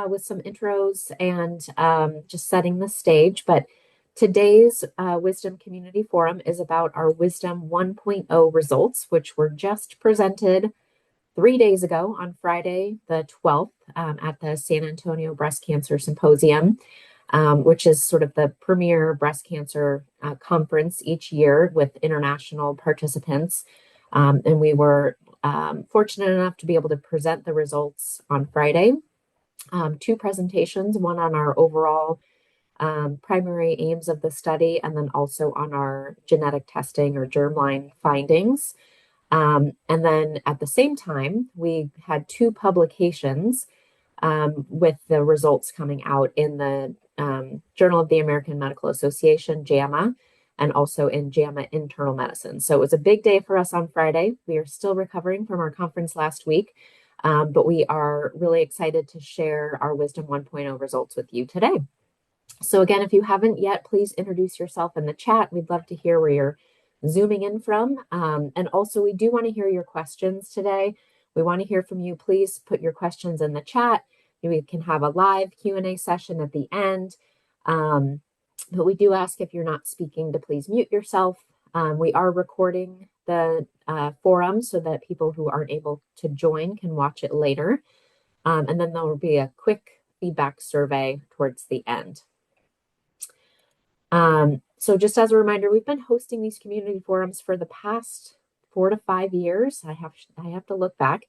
with some intros and just setting the stage. But today's Wisdom Community Forum is about our Wisdom 1.0 results, which were just presented 3 days ago on Friday, the 12th, at the San Antonio Breast Cancer Symposium, which is sort of the premier breast cancer conference each year with international participants. And we were fortunate enough to be able to present the results on Friday. Two presentations, one on our overall primary aims of the study, and then also on our genetic testing or germline findings. And then at the same time, we had two publications with the results coming out in the Journal of the American Medical Association, JAMA, and also in JAMA Internal Medicine. So it was a big day for us on Friday. We are still recovering from our conference last week, but we are really excited to share our Wisdom 1.0 results with you today. So again, if you haven't yet, please introduce yourself in the chat. We'd love to hear where you're zooming in from. And also, we do want to hear your questions today. We want to hear from you. Please put your questions in the chat. We can have a live Q&A session at the end. But we do ask if you're not speaking to please mute yourself. We are recording the forum so that people who aren't able to join can watch it later. And then there will be a quick feedback survey towards the end. So just as a reminder, we've been hosting these community forums for the past 4 to 5 years. I have to look back,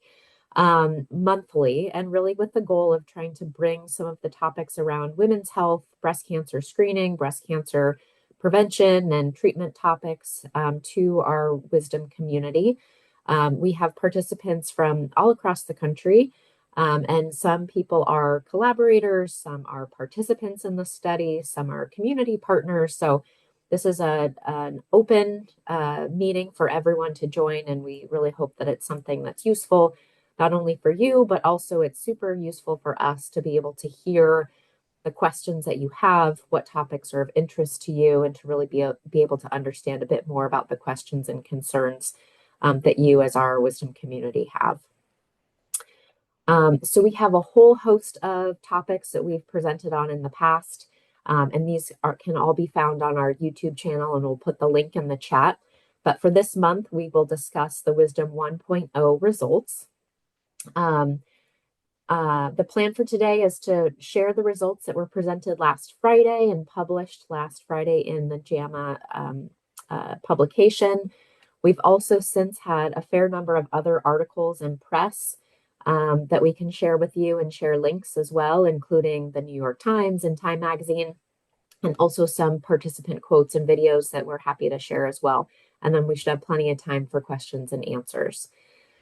monthly, and really with the goal of trying to bring some of the topics around women's health, breast cancer screening, breast cancer prevention, and treatment topics to our Wisdom community. We have participants from all across the country. And some people are collaborators, some are participants in the study, some are community partners. So this is an open meeting for everyone to join, and we really hope that it's something that's useful, not only for you, but also it's super useful for us to be able to hear the questions that you have, what topics are of interest to you, and to really be able to understand a bit more about the questions and concerns that you as our Wisdom community have. So we have a whole host of topics that we've presented on in the past, and these can all be found on our YouTube channel, and we'll put the link in the chat. But for this month, we will discuss the Wisdom 1.0 results. The plan for today is to share the results that were presented last Friday and published last Friday in the JAMA publication. We've also since had a fair number of other articles and press that we can share with you and share links as well, including the New York Times and Time Magazine, and also some participant quotes and videos that we're happy to share as well. And then we should have plenty of time for questions and answers.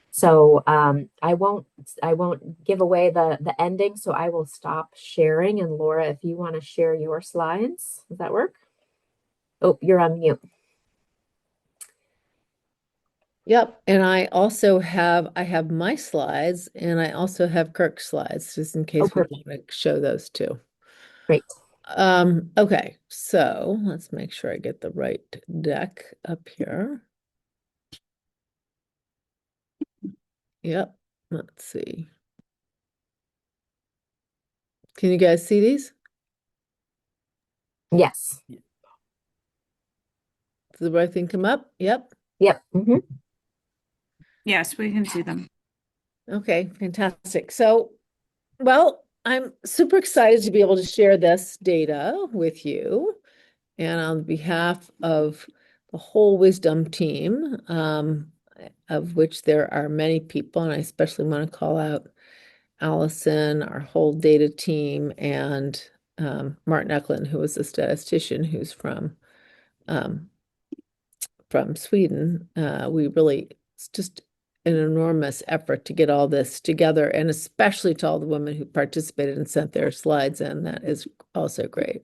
So I won't give away the ending, so I will stop sharing. And Laura, if you want to share your slides, does that work? Oh, you're on mute. Yep, and I have my slides, and I also have Kirk's slides, just in case we want to show those too. Great. Okay, so let's make sure I get the right deck up here. Yep, let's see. Can you guys see these? Yes. Does the right thing come up? Yep. Yep. Mm-hmm. Yes, we can see them. Okay, fantastic. So, well, I'm super excited to be able to share this data with you. And on behalf of the whole Wisdom team, of which there are many people, and I especially want to call out Allison, our whole data team, and Martin Eklund, who is a statistician who's from Sweden. It's just an enormous effort to get all this together, and especially to all the women who participated and sent their slides in. That is also great.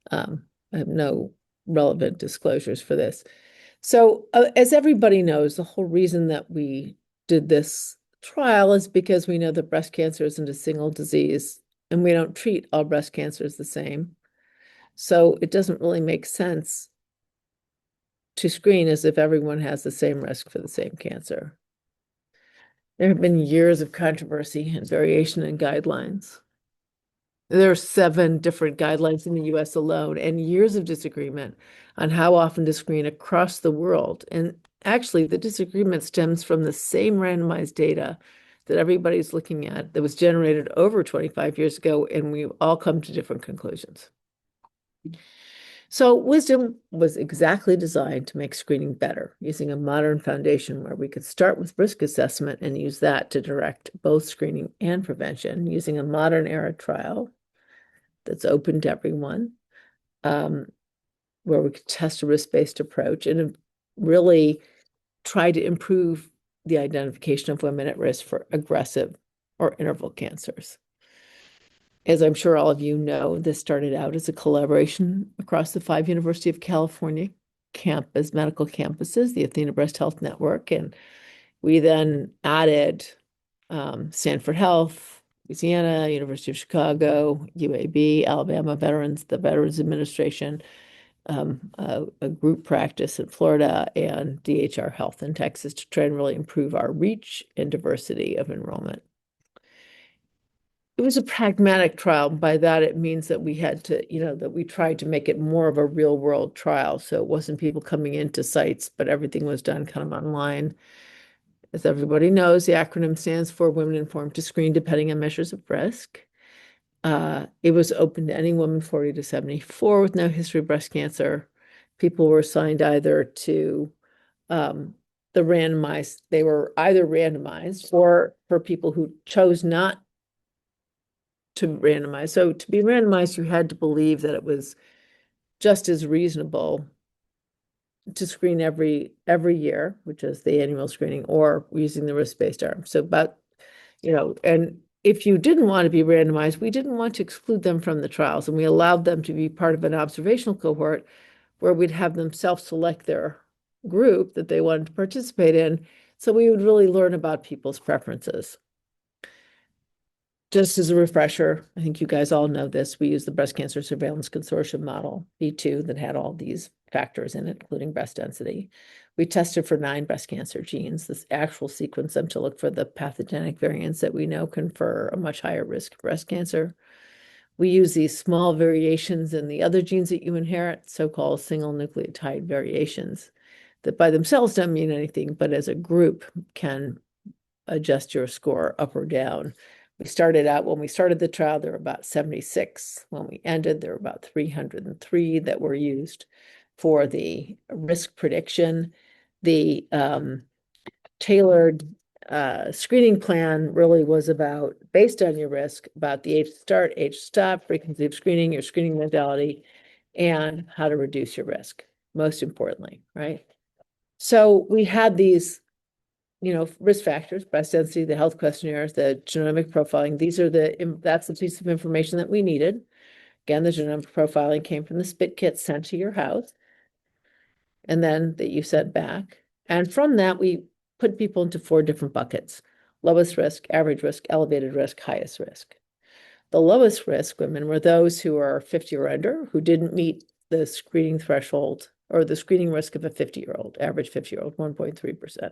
I have no relevant disclosures for this. So as everybody knows, the whole reason that we did this trial is because we know that breast cancer isn't a single disease, and we don't treat all breast cancers the same. So it doesn't really make sense to screen as if everyone has the same risk for the same cancer. There have been years of controversy and variation in guidelines. There are 7 different guidelines in the US alone and years of disagreement on how often to screen across the world. And actually, the disagreement stems from the same randomized data that everybody's looking at that was generated over 25 years ago, and we've all come to different conclusions. So Wisdom was exactly designed to make screening better, using a modern foundation where we could start with risk assessment and use that to direct both screening and prevention, using a modern era trial that's open to everyone, where we could test a risk-based approach and really try to improve the identification of women at risk for aggressive or interval cancers. As I'm sure all of you know, this started out as a collaboration across the 5 University of California medical campuses, the Athena Breast Health Network, and we then added Stanford Health, Louisiana, University of Chicago, UAB, Alabama Veterans, the Veterans Administration, a group practice in Florida, and DHR Health in Texas to try and really improve our reach and diversity of enrollment. It was a pragmatic trial. By that, it means that we had to, that we tried to make it more of a real world trial. So it wasn't people coming into sites, but everything was done kind of online. As everybody knows, the acronym stands for Women Informed to Screen Depending on Measures of Risk. It was open to any woman 40 to 74 with no history of breast cancer. People were assigned either to they were either randomized or for people who chose not to randomize. So to be randomized, you had to believe that it was just as reasonable to screen every year, which is the annual screening, or using the risk-based arm. So and if you didn't want to be randomized, we didn't want to exclude them from the trials, and we allowed them to be part of an observational cohort where we'd have them self-select their group that they wanted to participate in. So we would really learn about people's preferences. Just as a refresher, I think you guys all know this, we use the Breast Cancer Surveillance Consortium model, B2, that had all these factors in it, including breast density. We tested for 9 breast cancer genes, this actual sequence them to look for the pathogenic variants that we know confer a much higher risk of breast cancer. We use these small variations in the other genes that you inherit, so-called single nucleotide variations, that by themselves don't mean anything, but as a group can adjust your score up or down. When we started the trial, there were about 76. When we ended, there were about 303 that were used for the risk prediction. The tailored screening plan really was about, based on your risk, about the age to start, age to stop, frequency of screening, your screening modality, and how to reduce your risk, most importantly, right? So we had these risk factors, breast density, the health questionnaires, the genomic profiling. That's the piece of information that we needed. Again, the genomic profiling came from the spit kit sent to your house and then that you sent back. And from that, we put people into 4 different buckets: lowest risk, average risk, elevated risk, highest risk. The lowest risk women were those who are 50 or under, who didn't meet the screening threshold or the screening risk of a 50-year-old, average 50-year-old, 1.3%.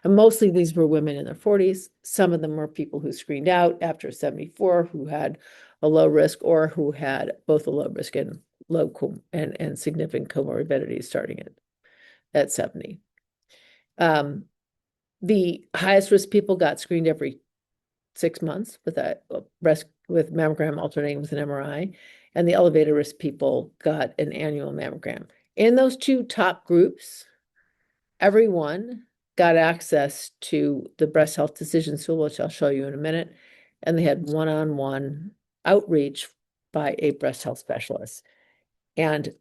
And mostly these were women in their 40s. Some of them were people who screened out after 74, who had a low risk or who had both a low risk and and significant comorbidities starting at 70. The highest risk people got screened every 6 months with with mammogram alternating with an MRI, and the elevated risk people got an annual mammogram. In those 2 top groups, everyone got access to the breast health decision tool, which I'll show you in a minute, and they had one-on-one outreach by a breast health specialist. And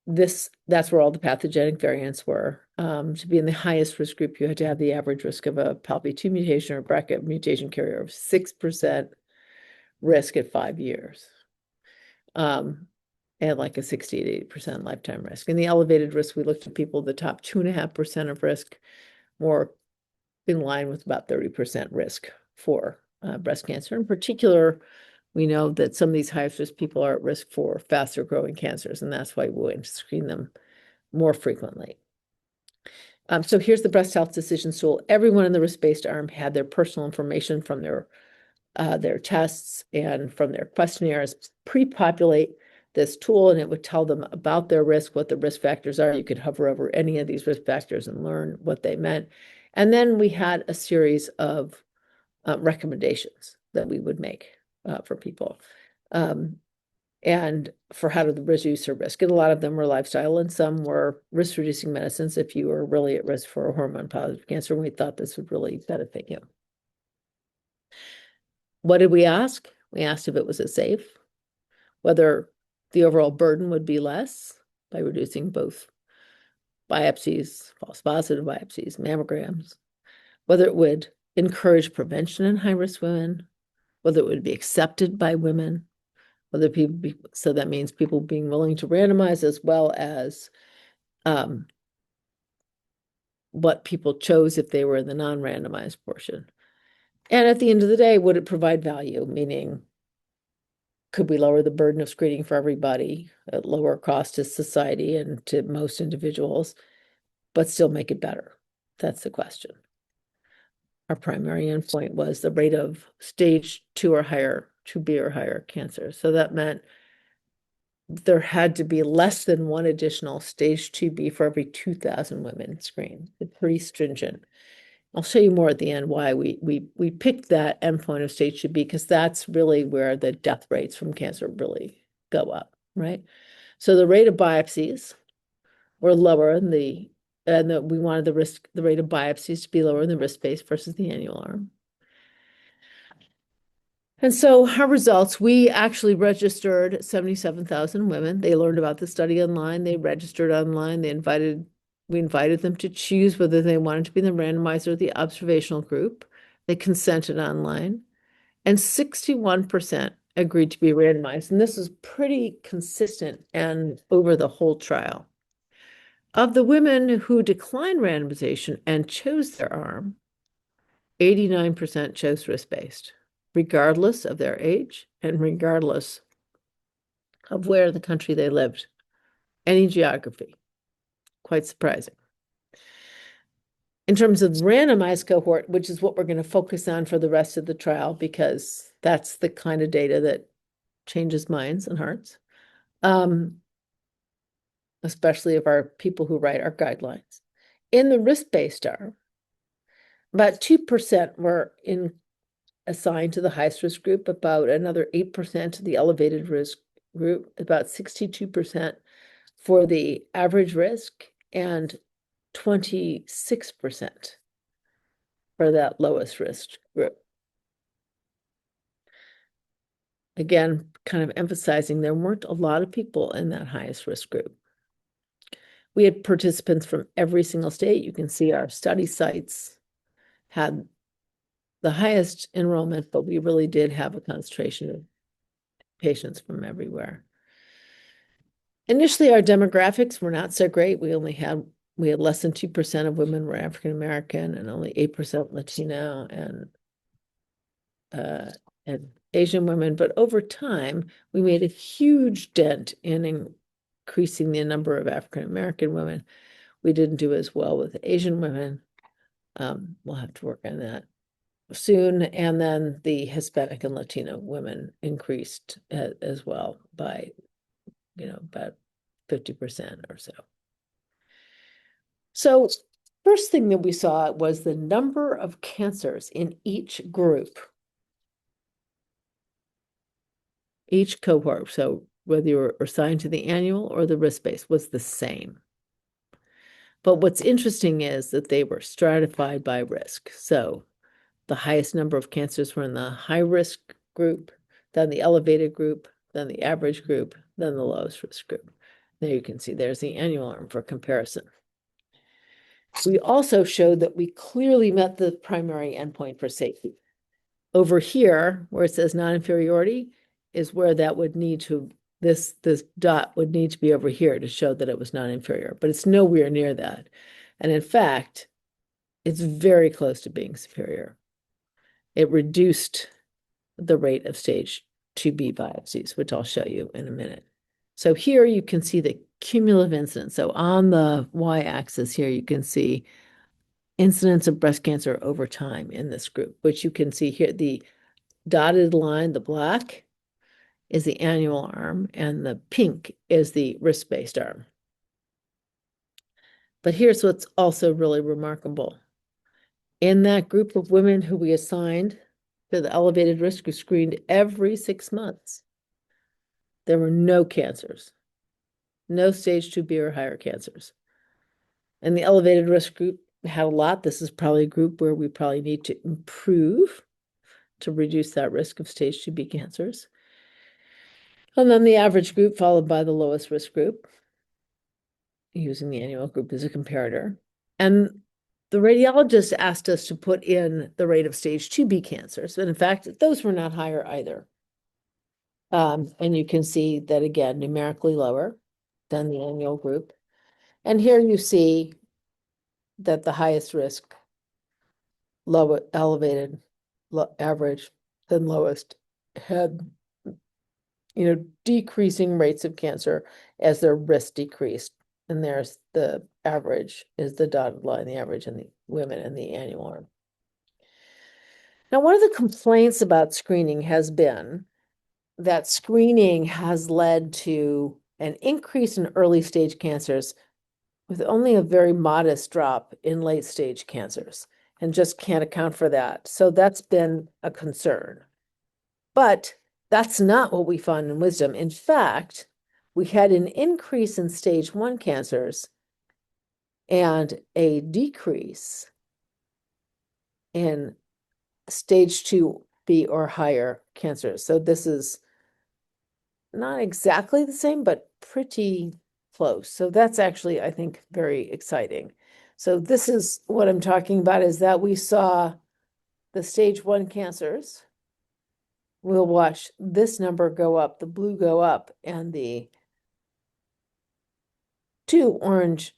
that's where all the pathogenic variants were. To be in the highest risk group, you had to have the average risk of a PALB2 mutation or BRCA mutation carrier of 6% risk at 5 years. And like a 60 to 80% lifetime risk. In the elevated risk, we looked at people, the top 2.5% of risk, more in line with about 30% risk for breast cancer. In particular, we know that some of these highest risk people are at risk for faster growing cancers, and that's why we aim to screen them more frequently. So here's the breast health decision tool. Everyone in the risk-based arm had their personal information from their their tests and from their questionnaires, pre-populate this tool, and it would tell them about their risk, what the risk factors are. You could hover over any of these risk factors and learn what they meant. And then we had a series of recommendations that we would make for people. And for how to reduce their risk. And a lot of them were lifestyle, and some were risk-reducing medicines if you were really at risk for a hormone-positive cancer. And we thought this would really benefit you. What did we ask? We asked if it was safe, whether the overall burden would be less by reducing both biopsies, false positive biopsies, mammograms, whether it would encourage prevention in high-risk women, whether it would be accepted by women, whether people be, so that means people being willing to randomize, as well as what people chose if they were in the non-randomized portion. And at the end of the day, would it provide value? Meaning, could we lower the burden of screening for everybody at lower cost to society and to most individuals, but still make it better? That's the question. Our primary endpoint was the rate of stage 2 or higher, 2B or higher cancer. So that meant there had to be less than one additional stage 2B for every 2,000 women screened. It's pretty stringent. I'll show you more at the end why we picked that endpoint of stage 2B, because that's really where the death rates from cancer really go up, right? So the rate of biopsies were lower in we wanted the rate of biopsies to be lower in the risk-based versus the annual arm. And so our results, we actually registered 77,000 women. They learned about the study online. They registered online. We invited them to choose whether they wanted to be in the randomized or the observational group. They consented online. And 61% agreed to be randomized. And this is pretty consistent and over the whole trial. Of the women who declined randomization and chose their arm, 89% chose risk-based, regardless of their age and regardless of where in the country they lived, any geography. Quite surprising. In terms of the randomized cohort, which is what we're going to focus on for the rest of the trial, because that's the kind of data that changes minds and hearts, especially of our people who write our guidelines. In the risk-based arm, about 2% were assigned to the highest risk group, about another 8% to the elevated risk group, about 62% for the average risk, and 26% for that lowest risk group. Again, kind of emphasizing there weren't a lot of people in that highest risk group. We had participants from every single state. You can see our study sites had the highest enrollment, but we really did have a concentration of patients from everywhere. Initially, our demographics were not so great. We had less than 2% of women were African American and only 8% Latino and Asian women. But over time, we made a huge dent in increasing the number of African American women. We didn't do as well with Asian women. We'll have to work on that soon. And then the Hispanic and Latino women increased as well by, about 50% or so. So first thing that we saw was the number of cancers in each group, each cohort. So whether you were assigned to the annual or the risk-based was the same. But what's interesting is that they were stratified by risk. So the highest number of cancers were in the high risk group, then the elevated group, then the average group, then the lowest risk group. There you can see there's the annual arm for comparison. We also showed that we clearly met the primary endpoint for safety. Over here, where it says non-inferiority, is where that would need to, this dot would need to be over here to show that it was non-inferior, but it's nowhere near that. And in fact, it's very close to being superior. It reduced the rate of stage 2B biopsies, which I'll show you in a minute. So here you can see the cumulative incidence. So on the y-axis here, you can see incidence of breast cancer over time in this group, which you can see here, the dotted line, the black, is the annual arm, and the pink is the risk-based arm. But here's what's also really remarkable. In that group of women who we assigned to the elevated risk, who screened every 6 months, there were no cancers, no stage 2B or higher cancers. And the elevated risk group had a lot. This is probably a group where we probably need to improve to reduce that risk of stage 2B cancers. And then the average group followed by the lowest risk group, using the annual group as a comparator. And the radiologist asked us to put in the rate of stage 2B cancers. But in fact, those were not higher either. And you can see that again, numerically lower than the annual group. And here you see that the highest risk, low, elevated, average, then lowest, had decreasing rates of cancer as their risk decreased. And there's the average is the dotted line, the average in the women in the annual arm. Now, one of the complaints about screening has been that screening has led to an increase in early stage cancers with only a very modest drop in late stage cancers, and just can't account for that. So that's been a concern. But that's not what we found in Wisdom. In fact, we had an increase in stage 1 cancers and a decrease in stage 2B or higher cancers. So this is not exactly the same, but pretty close. So that's actually, I think, very exciting. So this is what I'm talking about, is that we saw the stage 1 cancers. We'll watch this number go up, the blue go up, and the 2 orange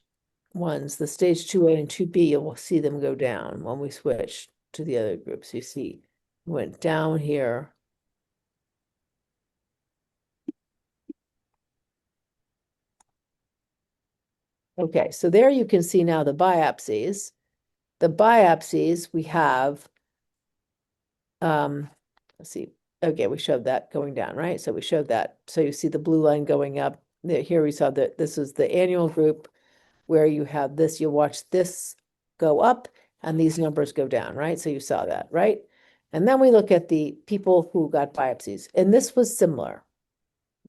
ones, the stage 2A and 2B, you'll see them go down when we switch to the other groups. You see, went down here. Okay, so there you can see now the biopsies. The biopsies we have, let's see. Okay, we showed that going down, right? So we showed that. So you see the blue line going up. Here we saw that this is the annual group where you have this, you watch this go up and these numbers go down, right? So you saw that, right? And then we look at the people who got biopsies, and this was similar.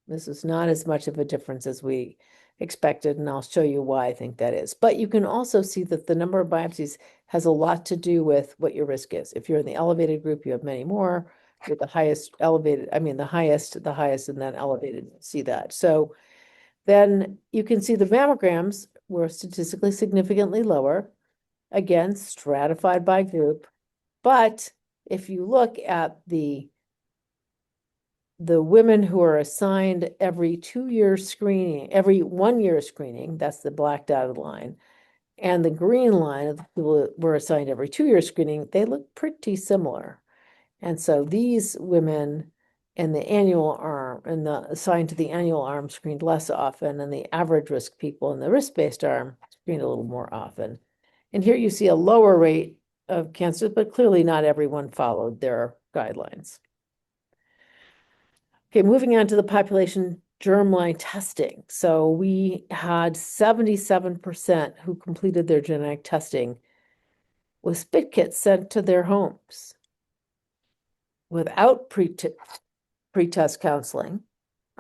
This is not as much of a difference as we expected, and I'll show you why I think that is. But you can also see that the number of biopsies has a lot to do with what your risk is. If you're in the elevated group, you have many more. With the highest elevated, I mean the highest, and then elevated, see that. So then you can see the mammograms were statistically significantly lower, again, stratified by group. But if you look at the women who are assigned every 2-year screening, every 1-year screening, that's the black dotted line, and the green line of the people that were assigned every 2-year screening, they look pretty similar. And so these women in the annual arm and the assigned to the annual arm screened less often, and the average risk people in the risk-based arm screened a little more often. And here you see a lower rate of cancers, but clearly not everyone followed their guidelines. Okay, moving on to the population germline testing. So we had 77% who completed their genetic testing with spit kits sent to their homes without pre-test counseling.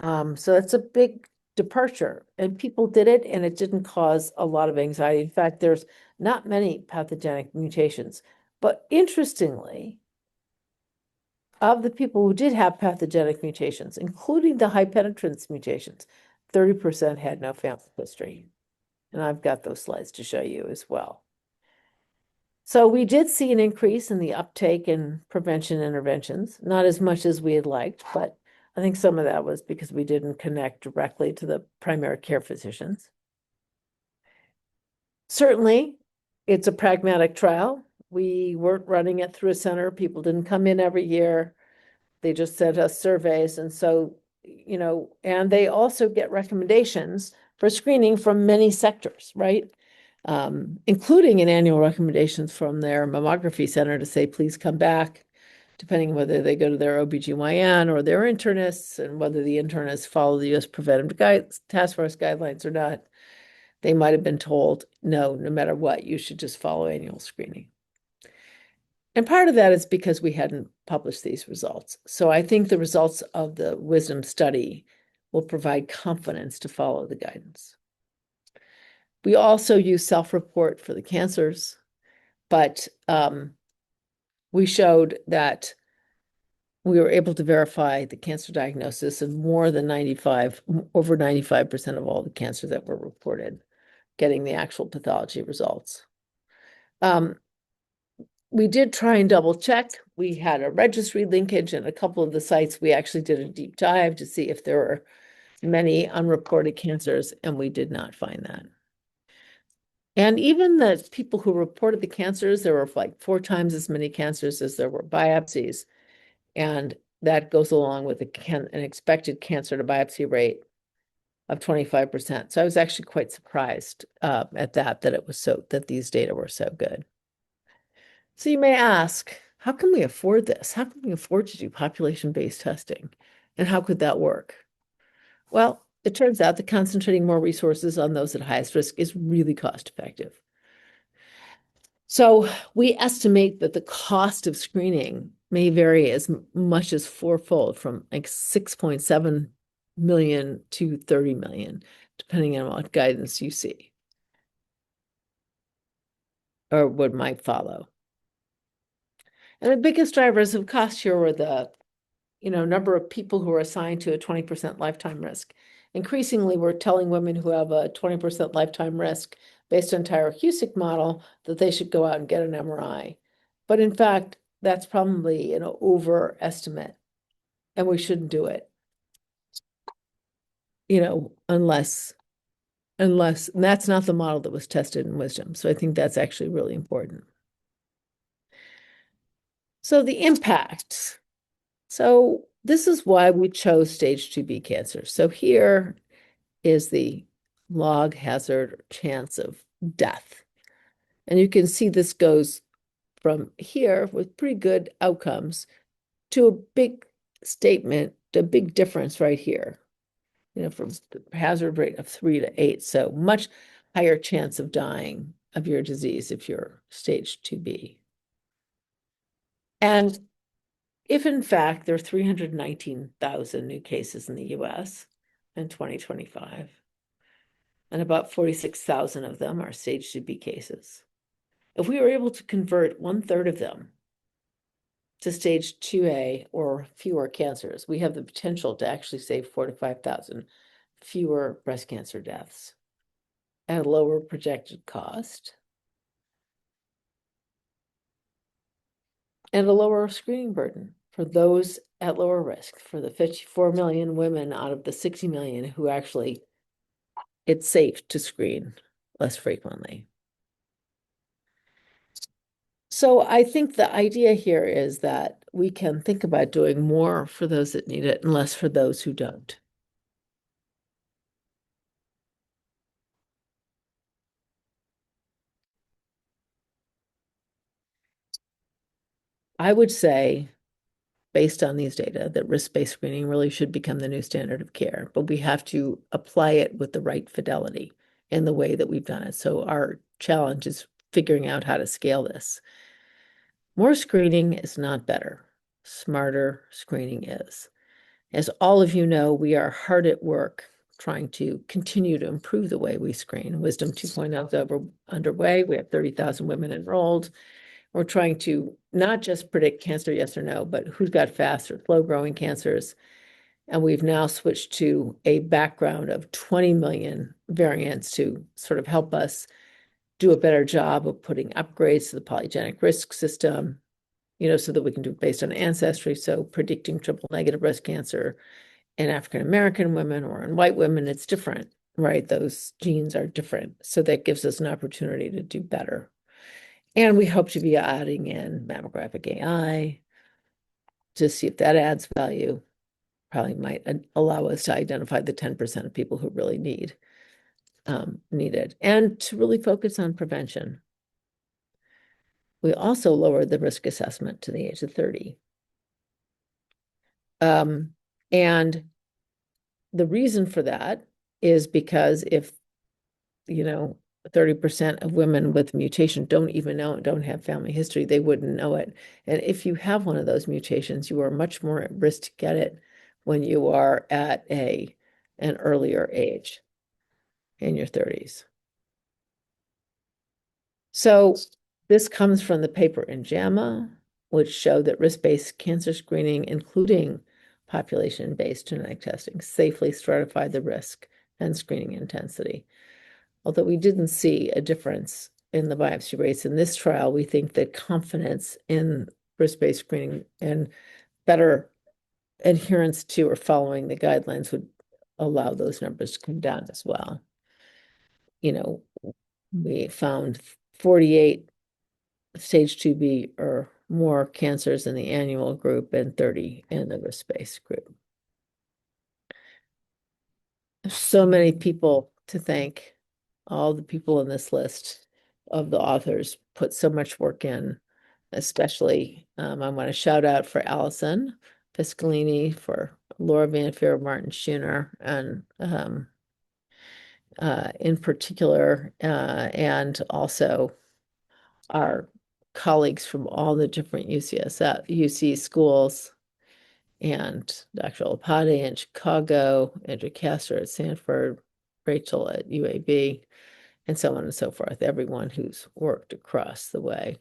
So that's a big departure, and people did it, and it didn't cause a lot of anxiety. In fact, there's not many pathogenic mutations. But interestingly, of the people who did have pathogenic mutations, including the high penetrance mutations, 30% had no family history. And I've got those slides to show you as well. So we did see an increase in the uptake in prevention interventions, not as much as we had liked, but I think some of that was because we didn't connect directly to the primary care physicians. Certainly, it's a pragmatic trial. We weren't running it through a center. People didn't come in every year. They just sent us surveys. And so, and they also get recommendations for screening from many sectors, right? Including an annual recommendations from their mammography center to say, please come back depending on whether they go to their OBGYN or their internists, and whether the internists follow the U.S. Preventive Task Force guidelines or not. They might have been told, no matter what, you should just follow annual screening. And part of that is because we hadn't published these results. So I think the results of the Wisdom study will provide confidence to follow the guidance. We also use self-report for the cancers, but we showed that we were able to verify the cancer diagnosis of over 95% of all the cancers that were reported, getting the actual pathology results. We did try and double check. We had a registry linkage, and a couple of the sites we actually did a deep dive to see if there were many unreported cancers, and we did not find that. And even the people who reported the cancers, there were like 4 times as many cancers as there were biopsies. And that goes along with an expected cancer to biopsy rate of 25%. So I was actually quite surprised at that these data were so good. So you may ask, how can we afford this? How can we afford to do population-based testing? And how could that work? Well, it turns out that concentrating more resources on those at highest risk is really cost effective. So we estimate that the cost of screening may vary as much as 4-fold, from like 6.7 million to 30 million, depending on what guidance you see or what might follow. And the biggest drivers of cost here were the number of people who are assigned to a 20% lifetime risk. Increasingly, we're telling women who have a 20% lifetime risk based on Tyrer-Cuzick model that they should go out and get an MRI. But in fact, that's probably an overestimate, and we shouldn't do it. Unless and that's not the model that was tested in Wisdom. So I think that's actually really important. So the impacts. So this is why we chose stage 2B cancer. So here is the log hazard chance of death. And you can see this goes from here with pretty good outcomes to a big statement, a big difference right here, from the hazard rate of 3 to 8. So much higher chance of dying of your disease if you're stage 2B. And if in fact there are 319,000 new cases in the US in 2025, and about 46,000 of them are stage 2B cases, if we were able to convert 1/3 of them to stage 2A or fewer cancers, we have the potential to actually save 4,000 to 5,000 fewer breast cancer deaths at a lower projected cost and a lower screening burden for those at lower risk, for the 54 million women out of the 60 million who actually it's safe to screen less frequently. So I think the idea here is that we can think about doing more for those that need it and less for those who don't. I would say, based on these data, that risk-based screening really should become the new standard of care, but we have to apply it with the right fidelity in the way that we've done it. So our challenge is figuring out how to scale this. More screening is not better. Smarter screening is. As all of you know, we are hard at work trying to continue to improve the way we screen. Wisdom 2.0 is underway. We have 30,000 women enrolled. We're trying to not just predict cancer, yes or no, but who's got fast or slow-growing cancers. And we've now switched to a background of 20 million variants to sort of help us do a better job of putting upgrades to the polygenic risk system, so that we can do it based on ancestry. So predicting triple-negative breast cancer in African-American women or in white women, it's different, right? Those genes are different. So that gives us an opportunity to do better. And we hope to be adding in mammographic AI to see if that adds value. Probably might allow us to identify the 10% of people who really need it, and to really focus on prevention. We also lowered the risk assessment to the age of 30. And the reason for that is because if, 30% of women with mutation don't even know it, don't have family history, they wouldn't know it. And if you have one of those mutations, you are much more at risk to get it when you are at an earlier age in your 30s. So this comes from the paper in JAMA, which showed that risk-based cancer screening, including population-based genetic testing, safely stratified the risk and screening intensity. Although we didn't see a difference in the biopsy rates in this trial, we think that confidence in risk-based screening and better adherence to or following the guidelines would allow those numbers to come down as well. We found 48 stage 2B or more cancers in the annual group and 30 in the risk-based group. There's so many people to thank. All the people in this list of the authors put so much work in, especially I want to shout out for Allison Piscolini, for Laura Vanfier, Martin Schooner, and in particular, and also our colleagues from all the different UC schools, and Dr. Lapade in Chicago, Andrew Castor at Sanford, Rachel at UAB, and so on and so forth. Everyone who's worked across the way,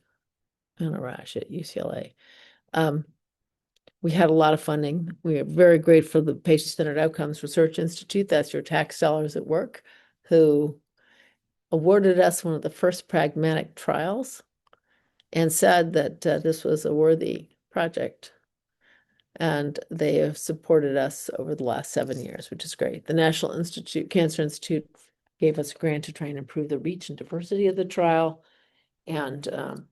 and Arash at UCLA. We had a lot of funding. We are very grateful for the Patient-Centered Outcomes Research Institute, that's your tax dollars at work, who awarded us one of the first pragmatic trials and said that this was a worthy project. And they have supported us over the last 7 years, which is great. The National Cancer Institute gave us a grant to try and improve the reach and diversity of the trial. And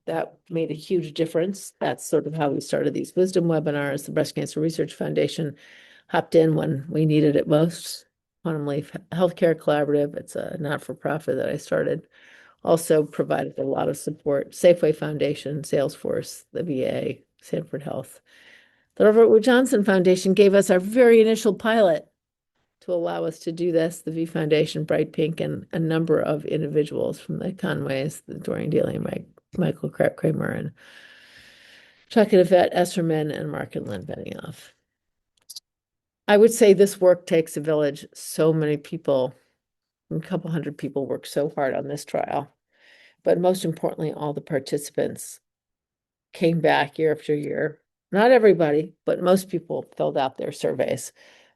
that made a huge difference. That's sort of how we started these wisdom webinars. The Breast Cancer Research Foundation hopped in when we needed it most. Quantum Leaf Healthcare Collaborative, it's a not-for-profit that I started, also provided a lot of support. Safeway Foundation, Salesforce, the VA, Sanford Health. The Robert Wood Johnson Foundation gave us our very initial pilot to allow us to do this. The V Foundation, Bright Pink, and a number of individuals from the Conways, the Dorian Daly, Michael Kramer, and Chuck and Yvette Esserman, and Mark and Lynn Benioff. I would say this work takes a village. So many people, a couple hundred people worked so hard on this trial. But most importantly, all the participants came back year after year. Not everybody, but most people filled out their surveys,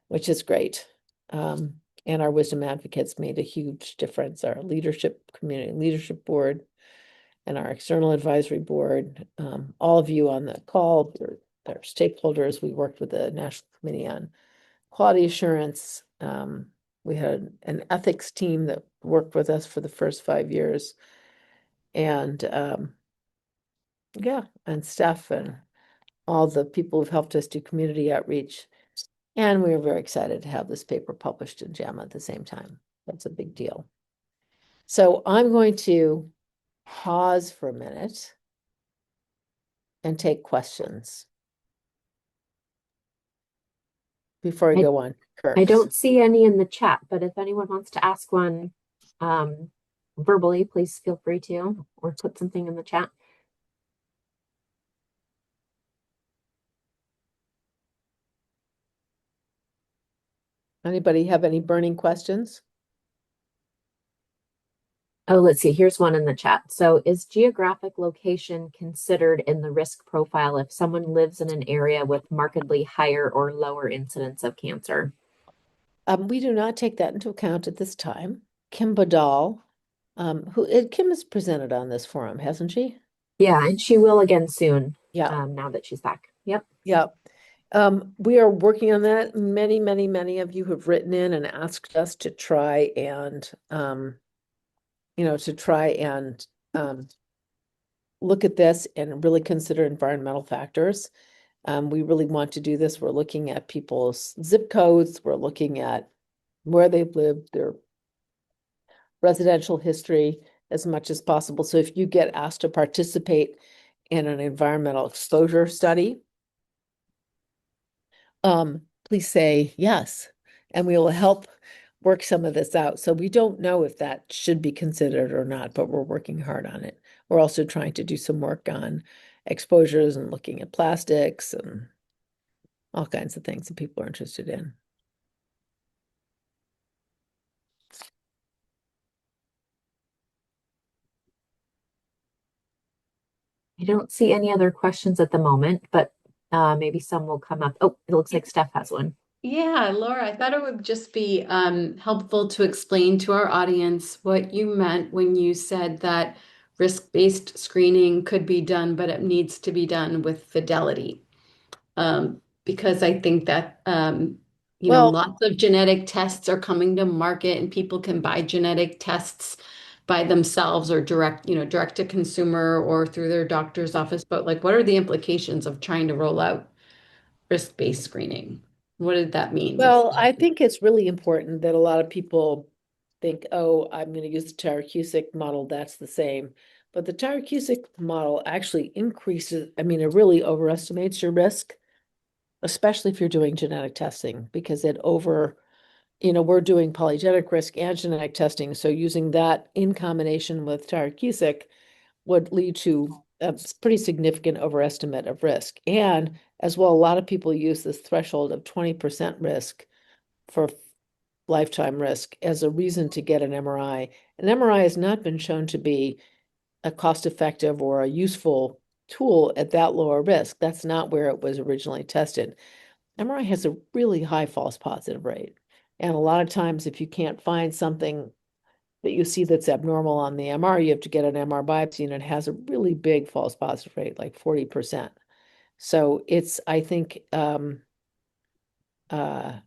which is great. And our wisdom advocates made a huge difference. Our community leadership board, and our external advisory board, all of you on the call, our stakeholders. We worked with the National Committee on Quality Assurance. We had an ethics team that worked with us for the first 5 years. And and Steph and all the people who've helped us do community outreach. And we are very excited to have this paper published in JAMA at the same time. That's a big deal. So I'm going to pause for a minute and take questions before I go on. I don't see any in the chat, but if anyone wants to ask one verbally, please feel free to, or put something in the chat. Anybody have any burning questions? Oh, let's see. Here's one in the chat. So is geographic location considered in the risk profile if someone lives in an area with markedly higher or lower incidence of cancer? We do not take that into account at this time. Kim Badal, Kim has presented on this forum, hasn't she? Yeah, and she will again soon. Yeah. Now that she's back. Yep. Yeah. We are working on that. Many, many, many of you have written in and asked us to try and, look at this and really consider environmental factors. We really want to do this. We're looking at people's zip codes. We're looking at where they've lived, their residential history as much as possible. So if you get asked to participate in an environmental exposure study, please say yes, and we will help work some of this out. So we don't know if that should be considered or not, but we're working hard on it. We're also trying to do some work on exposures and looking at plastics and all kinds of things that people are interested in. I don't see any other questions at the moment, but maybe some will come up. Oh, it looks like Steph has one. Yeah, Laura, I thought it would just be helpful to explain to our audience what you meant when you said that risk-based screening could be done, but it needs to be done with fidelity. Because I think that, Well, lots of genetic tests are coming to market and people can buy genetic tests by themselves or direct to consumer or through their doctor's office. But like, what are the implications of trying to roll out risk-based screening? What did that mean with? I think it's really important that a lot of people think, oh, I'm going to use the Taracusic model, that's the same. But the Taracusic model actually increases, I mean, it really overestimates your risk, especially if you're doing genetic testing, because we're doing polygenic risk and genetic testing. So using that in combination with Taracusic would lead to a pretty significant overestimate of risk. And as well, a lot of people use this threshold of 20% risk for lifetime risk as a reason to get an MRI. An MRI has not been shown to be a cost-effective or a useful tool at that lower risk. That's not where it was originally tested. MRI has a really high false positive rate. And a lot of times, if you can't find something that you see that's abnormal on the MR, you have to get an MR biopsy, and it has a really big false positive rate, like 40%. So it's, I think, uh, um,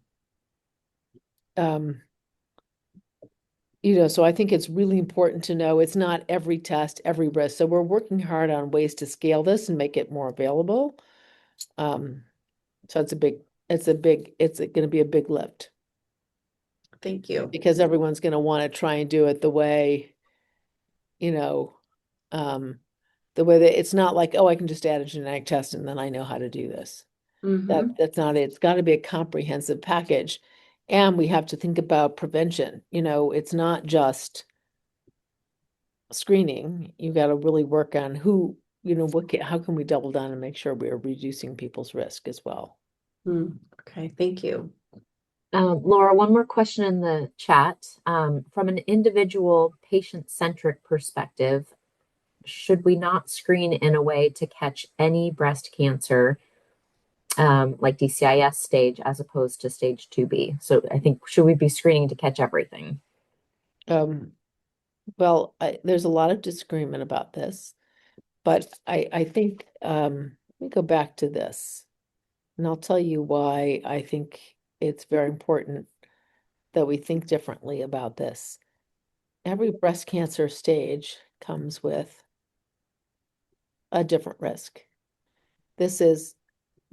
so I think it's really important to know it's not every test, every risk. So we're working hard on ways to scale this and make it more available. So it's going to be a big lift Thank you. because everyone's going to want to try and do it the way, you know, um, the way that it's not like, oh, I can just add a genetic test and then I know how to do this. Mhm. That's not it. It's got to be a comprehensive package. And we have to think about prevention. It's not just screening. You got to really work on how can we double down and make sure we're reducing people's risk as well. Okay, thank you. Laura, one more question in the chat. From an individual patient-centric perspective, should we not screen in a way to catch any breast cancer, like DCIS stage as opposed to stage 2B? So I think, should we be screening to catch everything? Well, there's a lot of disagreement about this, but I think let me go back to this, and I'll tell you why I think it's very important that we think differently about this. Every breast cancer stage comes with a different risk. This is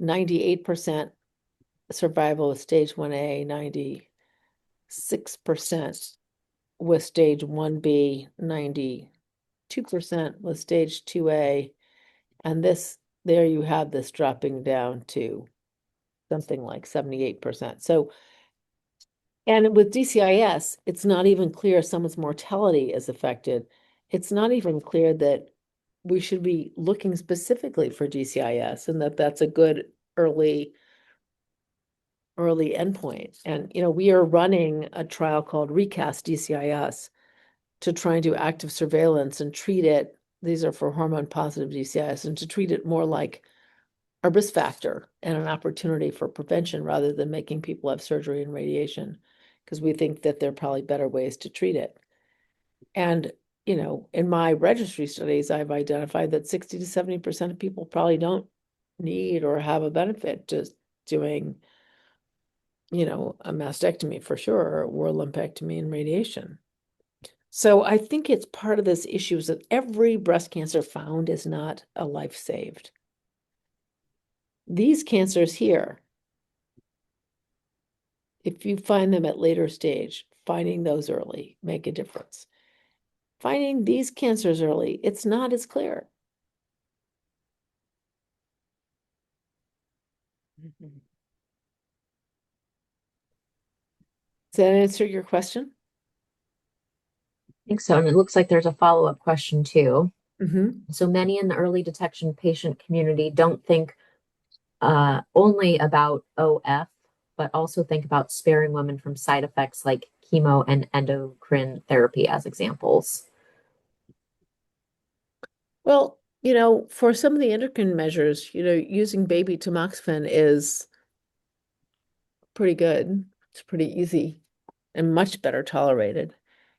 98% survival with stage 1A, 96% with stage 1B, 92% with stage 2A, and there you have this dropping down to something like 78%. So, and with DCIS, it's not even clear someone's mortality is affected. It's not even clear that we should be looking specifically for DCIS and that's a good early endpoint. And, we are running a trial called Recast DCIS to try and do active surveillance and treat it. These are for hormone positive DCIS, and to treat it more like a risk factor and an opportunity for prevention rather than making people have surgery and radiation, because we think that there are probably better ways to treat it. And, in my registry studies, I've identified that 60 to 70% of people probably don't need or have a benefit to doing, a mastectomy for sure, or lumpectomy and radiation. So I think it's part of this issue is that every breast cancer found is not a life saved. These cancers here, if you find them at later stage, finding those early make a difference. Finding these cancers early, it's not as clear. Does that answer your question? I think so. And it looks like there's a follow-up question too. Mm-hmm. So many in the early detection patient community don't think only about OF, but also think about sparing women from side effects like chemo and endocrine therapy as examples. Well, for some of the endocrine measures, using baby tamoxifen is pretty good. It's pretty easy and much better tolerated.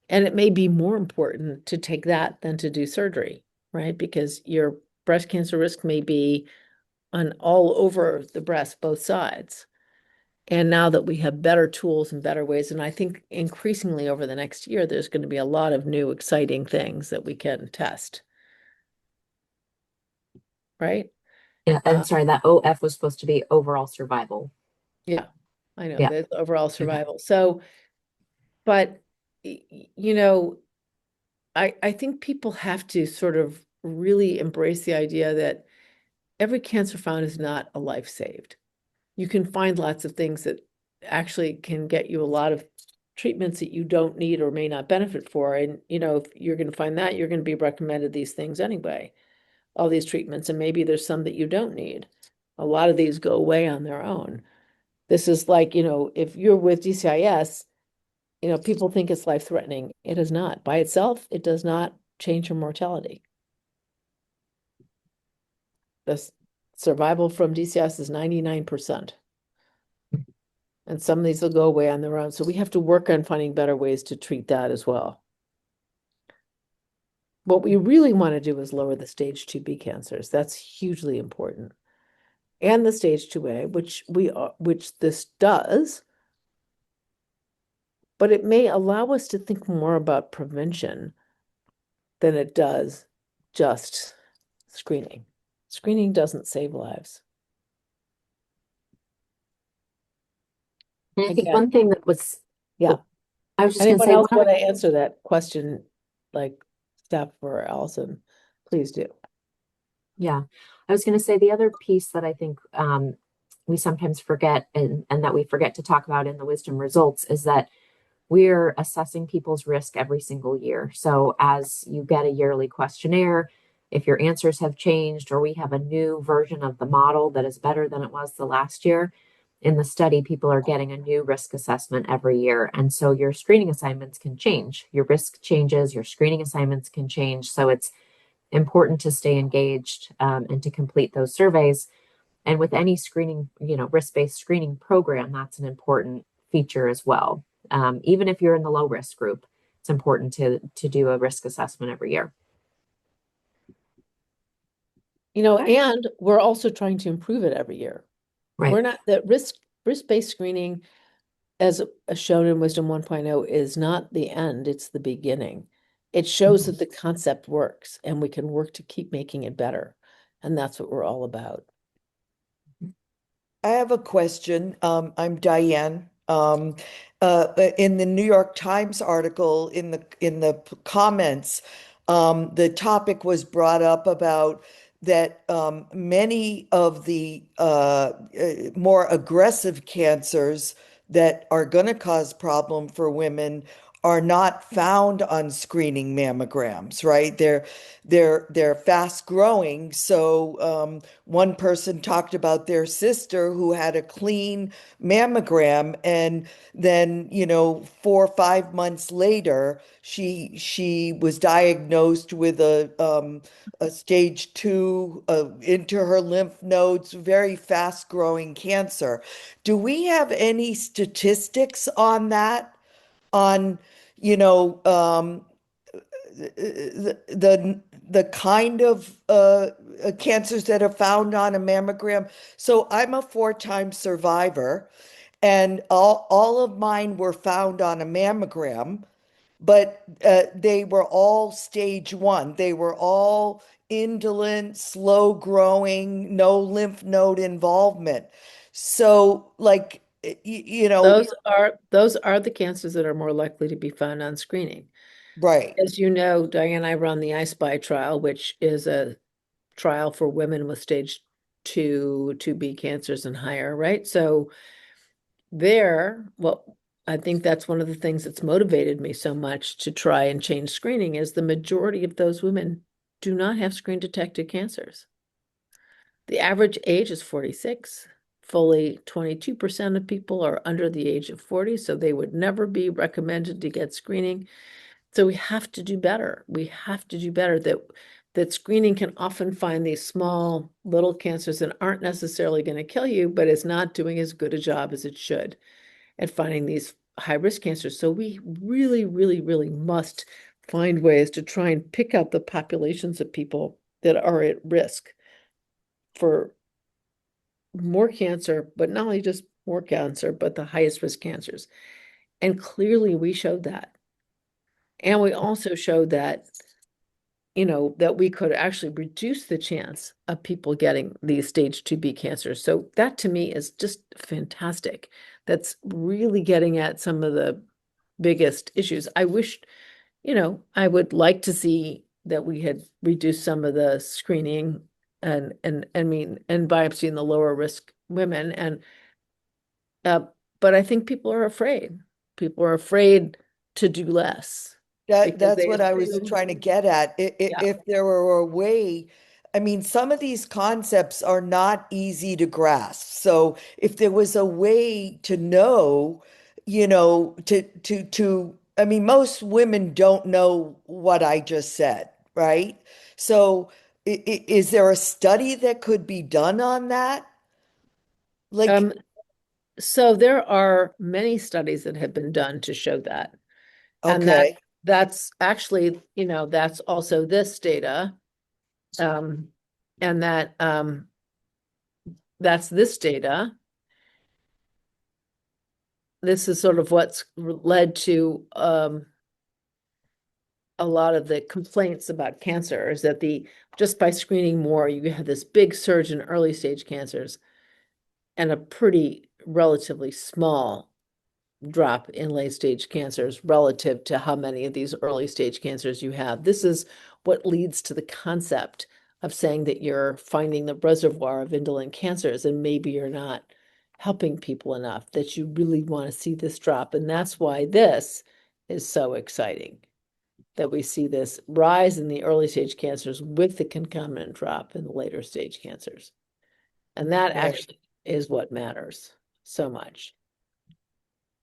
And it may be more important to take that than to do surgery, right? Because your breast cancer risk may be on all over the breast, both sides. And now that we have better tools and better ways, and I think increasingly over the next year, there's going to be a lot of new exciting things that we can test, right? Yeah, Uh, and sorry, that OF was supposed to be overall survival. yeah, I know Yeah. that's overall survival. So, but you know, I think people have to sort of really embrace the idea that every cancer found is not a life saved. You can find lots of things that actually can get you a lot of treatments that you don't need or may not benefit for. And, if you're going to find that, you're going to be recommended these things anyway, all these treatments. And maybe there's some that you don't need. A lot of these go away on their own. This is like, if you're with DCIS, people think it's life-threatening. It is not. By itself, it does not change your mortality. The survival from DCIS is 99%. And some of these will go away on their own. So we have to work on finding better ways to treat that as well. What we really want to do is lower the stage 2B cancers. That's hugely important. And the stage 2A, which this does, but it may allow us to think more about prevention than it does just screening. Screening doesn't save lives. And I think Again, one thing that was, yeah. oh, I was just going to Anyone say, else one want other, to answer that question, like Steph or Allison? Please do. yeah, I was going to say the other piece that I think we sometimes forget and that we forget to talk about in the wisdom results is that we're assessing people's risk every single year. So as you get a yearly questionnaire, if your answers have changed or we have a new version of the model that is better than it was the last year, in the study, people are getting a new risk assessment every year. And so your screening assignments can change. Your risk changes, your screening assignments can change. So it's important to stay engaged and to complete those surveys. And with any screening, risk-based screening program, that's an important feature as well. Even if you're in the low risk group, it's important to do a risk assessment every year. And we're also trying to improve it every year. Right. We're not that risk-based screening, as shown in Wisdom 1.0, is not the end, it's the beginning. It shows that the concept works and we can work to keep making it better. And that's what we're all about. I have a question. I'm Diane. In the New York Times article, in the comments, the topic was brought up about that many of the more aggressive cancers that are going to cause problem for women are not found on screening mammograms, right? They're fast growing. So one person talked about their sister who had a clean mammogram, and then 4 or 5 months later, she was diagnosed with a stage 2 into her lymph nodes, very fast growing cancer. Do we have any statistics on that? On you know the kind of cancers that are found on a mammogram. So I'm a 4-time survivor, and all of mine were found on a mammogram, but they were all stage 1. They were all indolent, slow growing, no lymph node involvement. So, like, Those are the cancers that are more likely to be found on screening. right. As you know, Diane, I run the I-SPY trial, which is a trial for women with stage 2, 2B cancers and higher, right? So there, what I think that's one of the things that's motivated me so much to try and change screening is the majority of those women do not have screen detected cancers. The average age is 46. Fully 22% of people are under the age of 40, so they would never be recommended to get screening. So we have to do better. We have to do better. That screening can often find these small little cancers that aren't necessarily going to kill you, but it's not doing as good a job as it should at finding these high-risk cancers. So we really, really, really must find ways to try and pick up the populations of people that are at risk for more cancer, but not only just more cancer, but the highest risk cancers. And clearly we showed that. And we also showed that, that we could actually reduce the chance of people getting these stage 2B cancers. So that to me is just fantastic. That's really getting at some of the biggest issues. I wish, I would like to see that we had reduced some of the screening and biopsy in the lower risk women. But I think people are afraid. People are afraid to do less because That's they what I was assume, trying to get at. yeah. If there were a way, I mean, some of these concepts are not easy to grasp. So if there was a way to know, I mean, most women don't know what I just said, right? So is there a study that could be done on that? Like, Um, so there are many studies that have been done to show that. And okay, that's actually, that's also this data. Um, and that's this data. This is sort of what's led to a lot of the complaints about cancer is that just by screening more, you have this big surge in early stage cancers and a pretty relatively small drop in late stage cancers relative to how many of these early stage cancers you have. This is what leads to the concept of saying that you're finding the reservoir of indolent cancers and maybe you're not helping people enough, that you really want to see this drop. And that's why this is so exciting, that we see this rise in the early stage cancers with the concomitant drop in the later stage cancers. And that right. actually is what matters so much.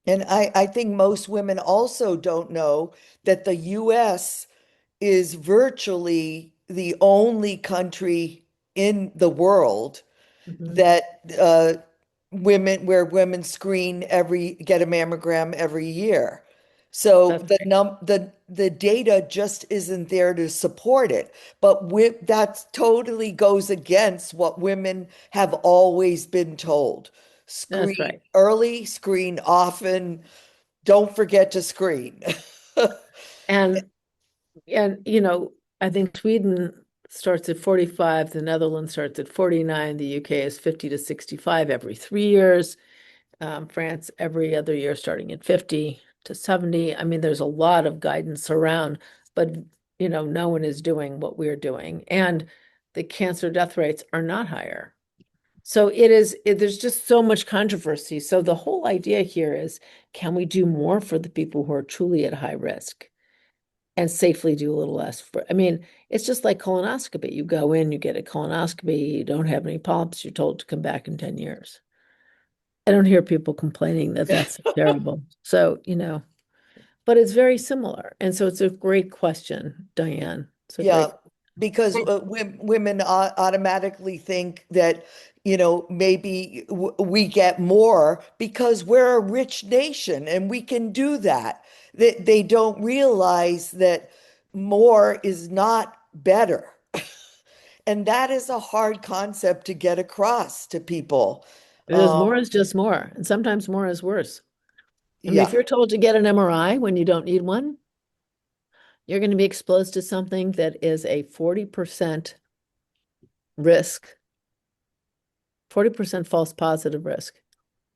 And I think most women also don't know that the US is virtually the only country in the world Mhm. that where women get a mammogram every year. So That's the data just isn't there to support it. But that totally goes against what women have always been told. that's Screen right. early, screen often, don't forget to screen. And I think Sweden starts at 45, the Netherlands starts at 49, the UK is 50 to 65 every 3 years, France every other year starting at 50 to 70. I mean, there's a lot of guidance around, but no one is doing what we're doing. And the cancer death rates are not higher. So there's just so much controversy. So the whole idea here is, can we do more for the people who are truly at high risk and safely do a little less I mean, it's just like colonoscopy. You go in, you get a colonoscopy, you don't have any polyps, you're told to come back in 10 years. I don't hear people complaining that that's terrible. So, but it's very similar. And so it's a great question, Diane. It's a great. Yeah, because women automatically think that, maybe we get more because we're a rich nation and we can do that. They don't realize that more is not better. And that is a hard concept to get across to people. Because Um, more is just more, and sometimes more is worse. I mean, if yeah, you're told to get an MRI when you don't need one, you're going to be exposed to something that is a 40% risk, 40% false positive risk.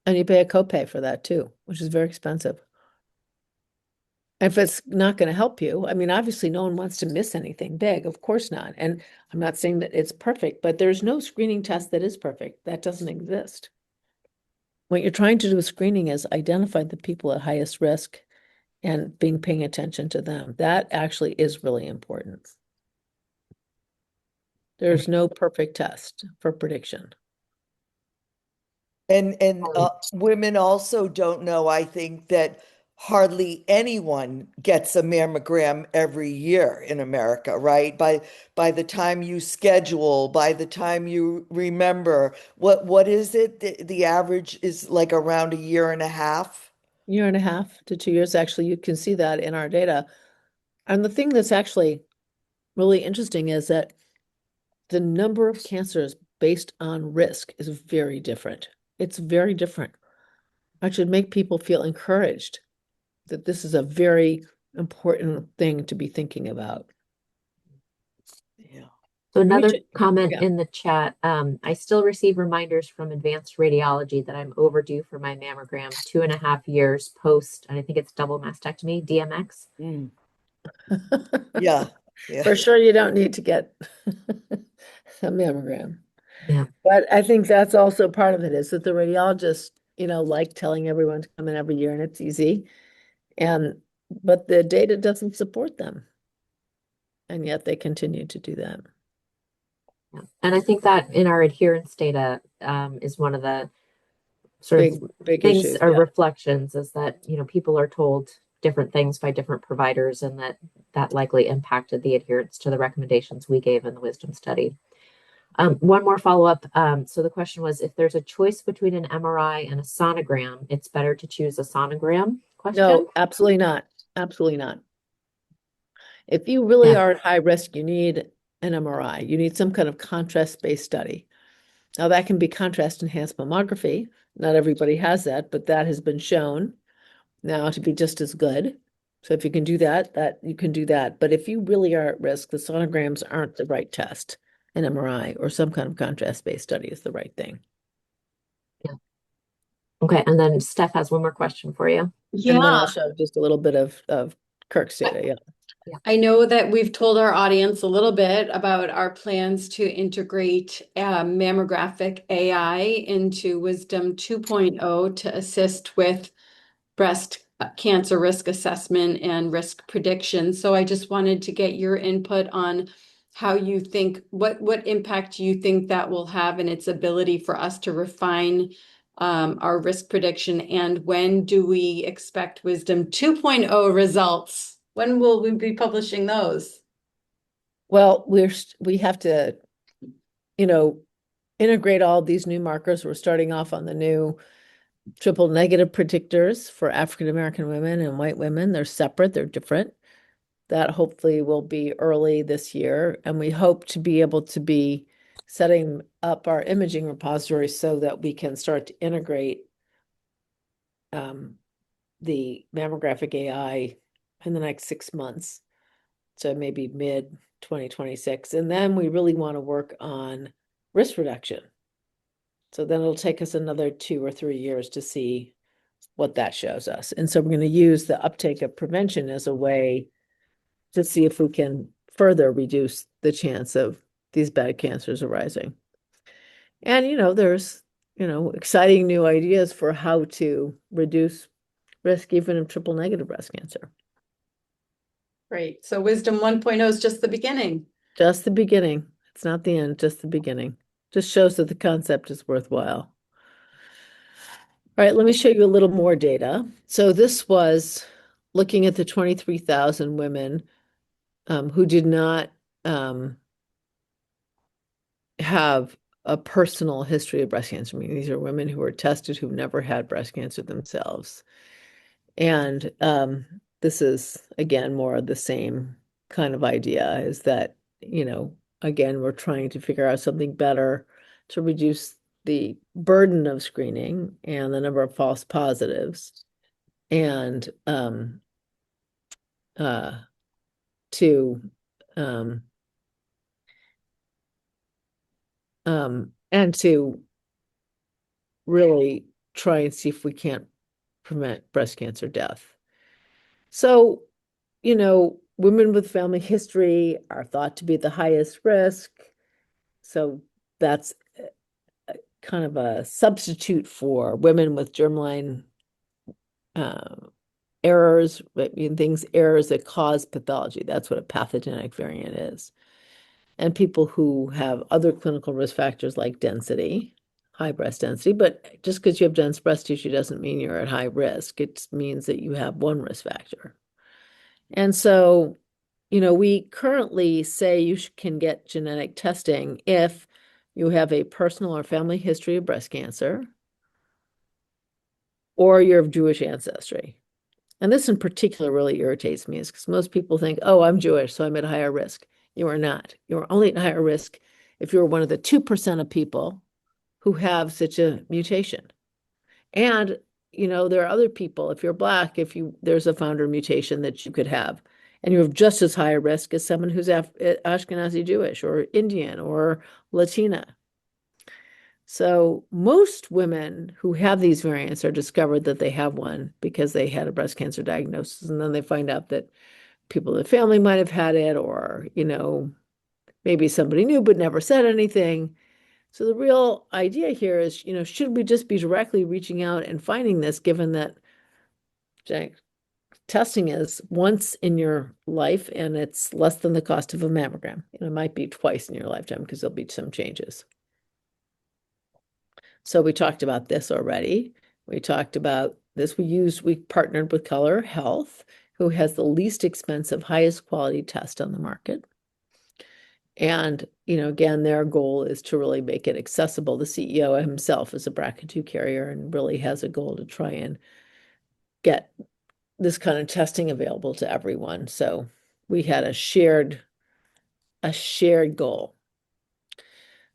And you pay a copay for that too, which is very expensive. If it's not going to help you, I mean, obviously no one wants to miss anything big, of course not. And I'm not saying that it's perfect, but there's no screening test that is perfect. That doesn't exist. what you're trying to do with screening is identify the people at highest risk and paying attention to them. That actually is really important. There's no perfect test for prediction. And Right. women also don't know, I think, that hardly anyone gets a mammogram every year in America, right? By the time you schedule, by the time you remember, what is it? The average is like around a year and a half. Year and a half to 2 years, actually, you can see that in our data. And the thing that's actually really interesting is that the number of cancers based on risk is very different. It's very different. I should make people feel encouraged that this is a very important thing to be thinking about. Yeah. So Let me another check. comment Yeah. in the chat, I still receive reminders from advanced radiology that I'm overdue for my mammogram 2.5 years post, and I think it's double mastectomy, DMX. Mm. Yeah. Yeah. For sure, you don't need to get a mammogram. Yeah. But I think that's also part of it is that the radiologists, like telling everyone to come in every year and it's easy. But the data doesn't support them. And yet they continue to do that. Yeah. And I think that in our adherence data is one of the sort of Big things issues. or Yeah. reflections is that, people are told different things by different providers and that likely impacted the adherence to the recommendations we gave in the wisdom study. One more follow-up. So the question was, if there's a choice between an MRI and a sonogram, it's better to choose a sonogram? Question? No, absolutely not. Absolutely not. If you really Yeah. are at high risk, you need an MRI. You need some kind of contrast-based study. Now that can be contrast-enhanced mammography. Not everybody has that, but that has been shown now to be just as good. So if you can do that you can do that. But if you really are at risk, the sonograms aren't the right test. An MRI or some kind of contrast-based study is the right thing. Yeah. Okay. And then Steph has one more question for you. And then I'll Yeah. show just a little bit of Kirk's data. Yeah. I know that we've told our audience a little bit about our plans to integrate mammographic AI into Wisdom 2.0 to assist with breast cancer risk assessment and risk prediction. So I just wanted to get your input on how you think, what impact you think that will have in its ability for us to refine our risk prediction, and when do we expect Wisdom 2.0 results? When will we be publishing those? Well, we have to, integrate all these new markers. We're starting off on the new triple negative predictors for African American women and white women. They're separate, they're different. That hopefully will be early this year. And we hope to be able to be setting up our imaging repository so that we can start to integrate the mammographic AI in the next 6 months. So maybe mid 2026. And then we really want to work on risk reduction. So then it'll take us another 2 or 3 years to see what that shows us. And so we're going to use the uptake of prevention as a way to see if we can further reduce the chance of these bad cancers arising. And, there's, exciting new ideas for how to reduce risk even of triple negative breast cancer. Great. So Wisdom 1.0 is just the beginning. Just the beginning. It's not the end, just the beginning. Just shows that the concept is worthwhile. All right, let me show you a little more data. So this was looking at the 23,000 women who did not have a personal history of breast cancer. I mean, these are women who were tested who've never had breast cancer themselves. And this is, again, more of the same kind of idea is that, again, we're trying to figure out something better to reduce the burden of screening and the number of false positives and to and to really try and see if we can't prevent breast cancer death. So, women with family history are thought to be the highest risk. So that's kind of a substitute for women with germline errors, errors that cause pathology. That's what a pathogenic variant is. And people who have other clinical risk factors like density, high breast density, but just because you have dense breast tissue doesn't mean you're at high risk. It means that you have one risk factor. And so, we currently say you can get genetic testing if you have a personal or family history of breast cancer, or you're of Jewish ancestry. And this in particular really irritates me, is because most people think, oh, I'm Jewish, so I'm at higher risk. You are not. You are only at higher risk if you're one of the 2% of people who have such a mutation. And, there are other people, if you're Black, there's a founder mutation that you could have, and you have just as high a risk as someone who's Ashkenazi Jewish or Indian or Latina. So most women who have these variants are discovered that they have one because they had a breast cancer diagnosis, and then they find out that people in the family might have had it, or, maybe somebody knew but never said anything. So the real idea here is, should we just be directly reaching out and finding this, given that genetic testing is once in your life and it's less than the cost of a mammogram? It might be twice in your lifetime because there'll be some changes. So we talked about this already. We talked about this. We partnered with Color Health, who has the least expensive, highest quality test on the market. And, again, their goal is to really make it accessible. The CEO himself is a BRCA2 carrier and really has a goal to try and get this kind of testing available to everyone. So we had a shared goal.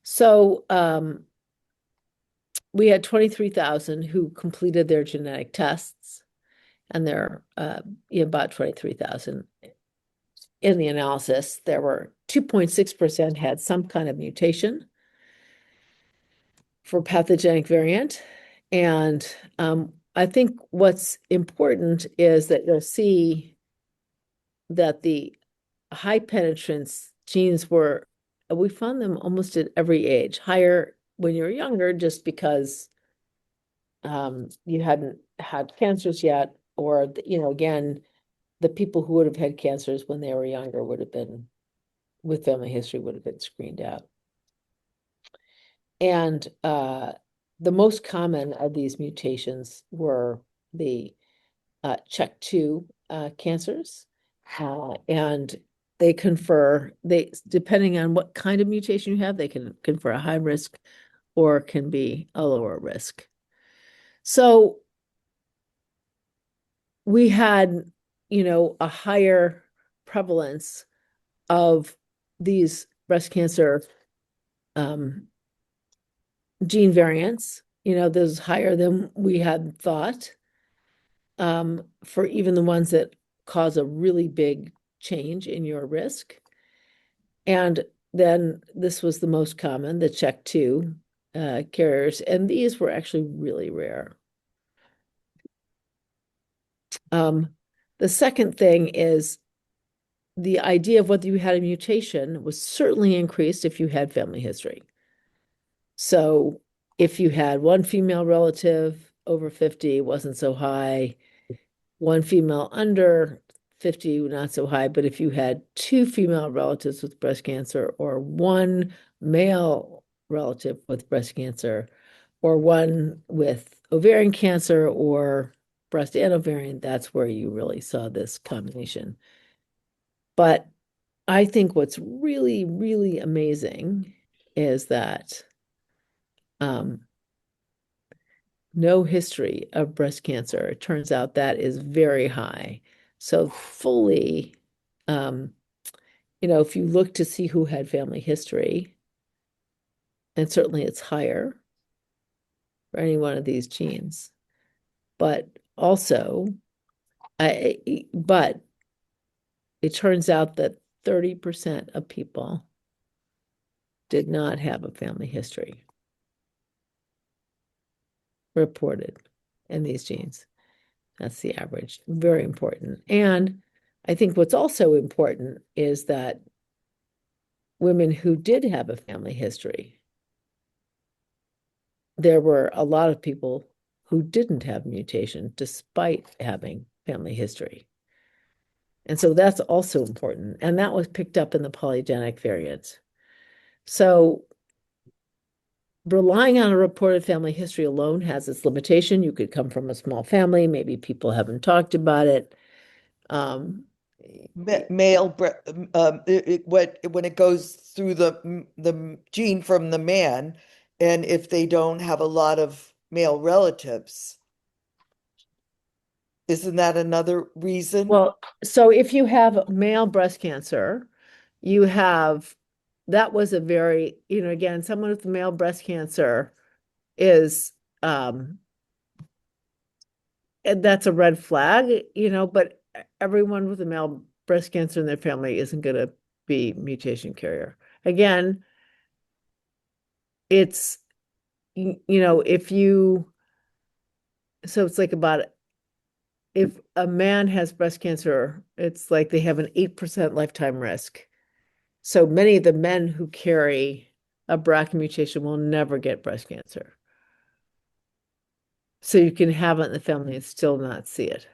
So we had 23,000 who completed their genetic tests, and there are about 23,000 in the analysis. There were 2.6% had some kind of mutation for pathogenic variant. And I think what's important is that you'll see that the high penetrance genes we found them almost at every age, higher when you're younger, just because you hadn't had cancers yet, or, again, the people who would have had cancers when they were younger would have been, with family history, would have been screened out. And the most common of these mutations were the CHEK2 cancers, and depending on what kind of mutation you have, they can confer a high risk or can be a lower risk. So we had, a higher prevalence of these breast cancer gene variants. This is higher than we had thought, for even the ones that cause a really big change in your risk. And then this was the most common, the CHEK2 carriers, and these were actually really rare. The second thing is the idea of whether you had a mutation was certainly increased if you had family history. So if you had one female relative over 50, it wasn't so high. One female under 50, not so high. But if you had two female relatives with breast cancer, or one male relative with breast cancer, or one with ovarian cancer, or breast and ovarian, that's where you really saw this combination. But I think what's really, really amazing is that no history of breast cancer. It turns out that is very high. So fully, if you look to see who had family history, and certainly it's higher for any one of these genes, but also, but it turns out that 30% of people did not have a family history reported in these genes. That's the average. Very important. And I think what's also important is that women who did have a family history there were a lot of people who didn't have mutation despite having family history. And so that's also important. And that was picked up in the polygenic variants. So relying on a reported family history alone has its limitation. You could come from a small family, maybe people haven't talked about it. Um, Male, when it goes through the gene from the man, and if they don't have a lot of male relatives, isn't that another reason? well, so if you have male breast cancer, you have that was a very, again, someone with male breast cancer is and that's a red flag, but everyone with a male breast cancer in their family isn't going to be mutation carrier. Again, it's, if you, so it's like about, if a man has breast cancer, it's like they have an 8% lifetime risk. So many of the men who carry a BRCA mutation will never get breast cancer. So you can have it in the family and still not see it,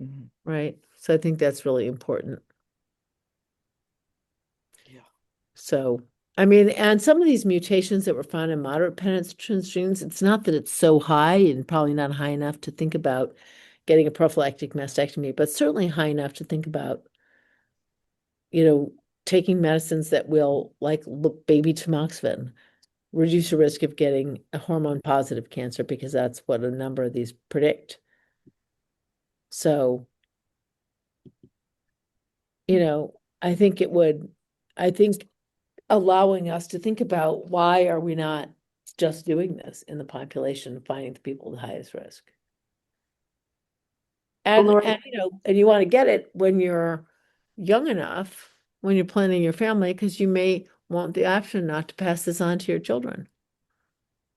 Mhm. right? So I think that's really important. Yeah. So, I mean, and some of these mutations that were found in moderate penetrance genes, it's not that it's so high and probably not high enough to think about getting a prophylactic mastectomy, but certainly high enough to think about, taking medicines that will, like baby tamoxifen, reduce the risk of getting a hormone positive cancer because that's what a number of these predict. So, I think I think allowing us to think about why are we not just doing this in the population, finding the people with the highest risk. Well, And, Laura, and you want to get it when you're young enough, when you're planning your family, because you may want the option not to pass this on to your children,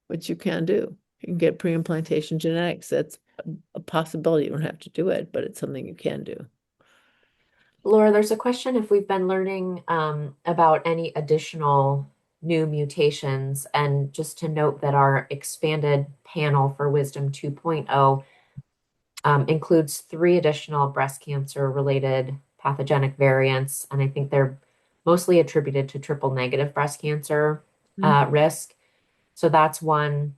which you can do. You can get pre-implantation genetics. That's a possibility. You don't have to do it, but it's something you can do. Laura, there's a question if we've been learning about any additional new mutations, and just to note that our expanded panel for Wisdom 2.0 includes 3 additional breast cancer related pathogenic variants, and I think they're mostly attributed to triple negative breast cancer risk. So that's one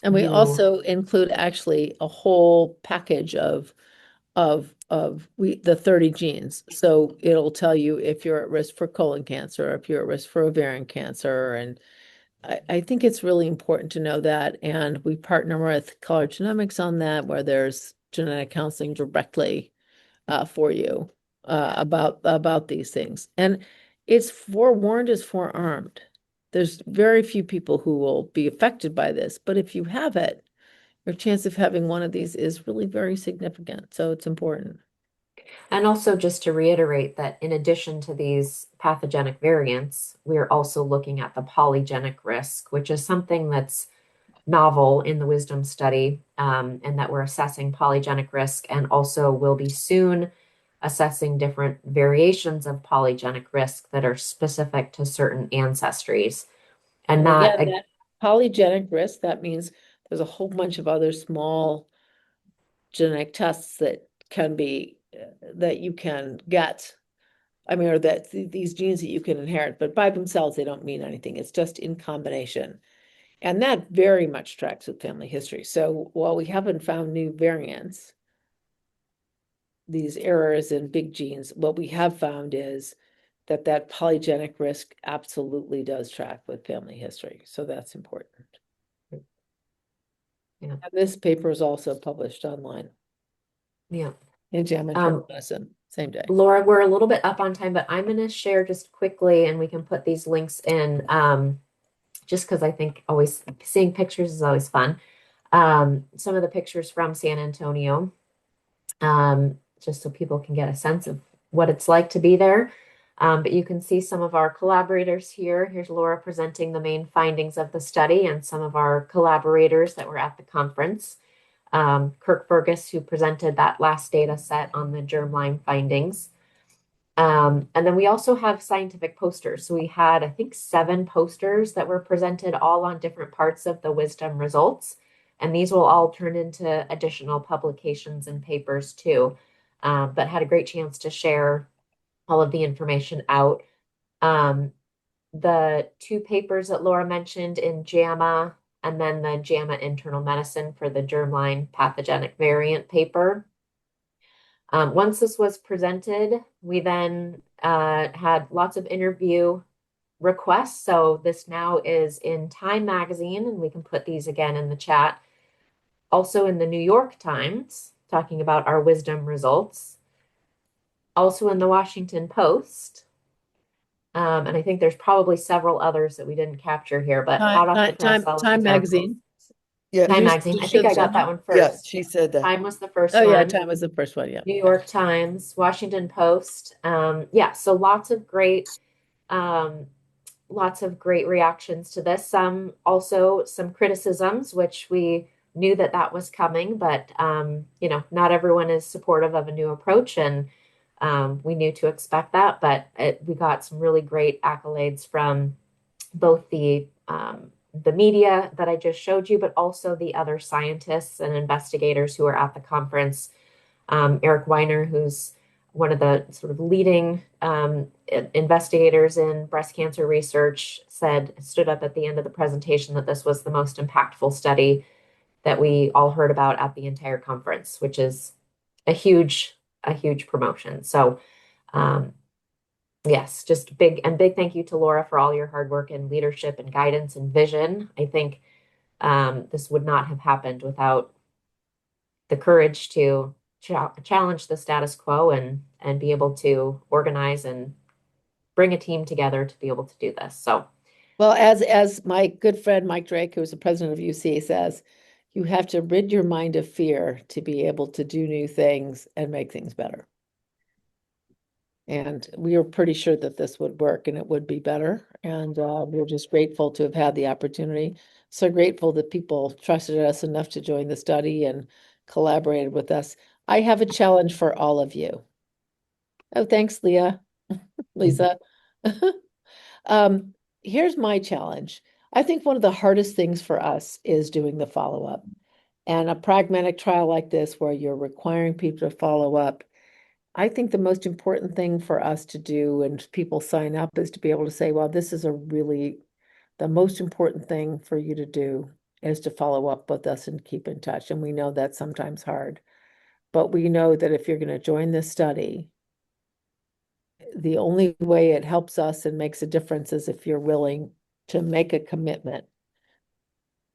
And we new. also include actually a whole package of the 30 genes. So it'll tell you if you're at risk for colon cancer, or if you're at risk for ovarian cancer. And I think it's really important to know that. And we partner with Color Genomics on that, where there's genetic counseling directly for you about these things. And it's forewarned is forearmed. There's very few people who will be affected by this, but if you have it, your chance of having one of these is really very significant. So it's important. And also, just to reiterate that in addition to these pathogenic variants, we're also looking at the polygenic risk, which is something that's novel in the wisdom study, and that we're assessing polygenic risk, and also will be soon assessing different variations of polygenic risk that are specific to certain ancestries. And that, Again, that polygenic risk, that means there's a whole bunch of other small genetic tests that can be that you can get. I mean, or that these genes that you can inherit, but by themselves, they don't mean anything. It's just in combination. And that very much tracks with family history. So while we haven't found new variants, these errors in big genes, what we have found is that polygenic risk absolutely does track with family history. So that's important. yeah, And this paper is also published online yeah. in JAMA Internal Medicine, same day. Laura, we're a little bit up on time, but I'm going to share just quickly, and we can put these links in, just because I think always seeing pictures is always fun. Some of the pictures from San Antonio, just so people can get a sense of what it's like to be there. But you can see some of our collaborators here. Here's Laura presenting the main findings of the study, and some of our collaborators that were at the conference. Kirk Fergus, who presented that last data set on the germline findings. And then we also have scientific posters. So we had, I think, 7 posters that were presented all on different parts of the wisdom results. And these will all turn into additional publications and papers too. But had a great chance to share all of the information out. Um, the 2 papers that Laura mentioned in JAMA, and then the JAMA Internal Medicine for the germline pathogenic variant paper. Once this was presented, we then had lots of interview requests. So this now is in Time Magazine, and we can put these again in the chat. Also in the New York Times, talking about our wisdom results. Also in the Washington Post. And I think there's probably several others that we didn't capture here, but hot off the press, all of Time these articles. Magazine. Yeah. Time You Magazine. I think should I got send that them. one Yeah, first. she said that. Time was the first Oh, yeah, one. Time was the first one, yeah. New York Times, Washington Post. Yeah, so um, lots of great reactions to this. Some criticisms, which we knew that that was coming, but not everyone is supportive of a new approach, and we knew to expect that. But we got some really great accolades from both the media that I just showed you, but also the other scientists and investigators who are at the conference. Eric Weiner, who's one of the sort of leading investigators in breast cancer research, stood up at the end of the presentation that this was the most impactful study that we all heard about at the entire conference, which is a huge promotion. So, yes, just big thank you to Laura for all your hard work and leadership and guidance and vision. I think this would not have happened without the courage to challenge the status quo and be able to organize and bring a team together to be able to do this. So, Well, as my good friend Mike Drake, who's the president of UC, says, you have to rid your mind of fear to be able to do new things and make things better. And we were pretty sure that this would work and it would be better. And we're just grateful to have had the opportunity. So grateful that people trusted us enough to join the study and collaborated with us. I have a challenge for all of you. Oh, thanks, Lisa. Here's my challenge. I think one of the hardest things for us is doing the follow-up. And a pragmatic trial like this, where you're requiring people to follow up, I think the most important thing for us to do and people sign up is to be able to say, well, this is the most important thing for you to do is to follow up with us and keep in touch. And we know that's sometimes hard, but we know that if you're going to join this study, the only way it helps us and makes a difference is if you're willing to make a commitment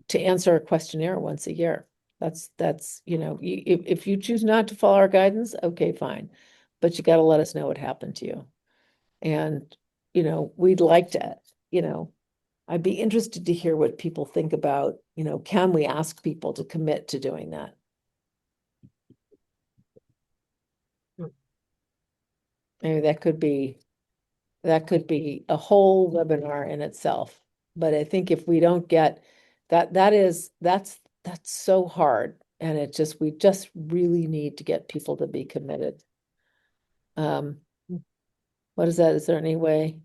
to answer a questionnaire once a year. That's if you choose not to follow our guidance, okay, fine. But you got to let us know what happened to you. And, we'd like to, I'd be interested to hear what people think about, can we ask people to commit to doing that? Maybe that could be a whole webinar in itself. But I think if we don't get that's so hard. And we just really need to get people to be committed. What is that? Is there any way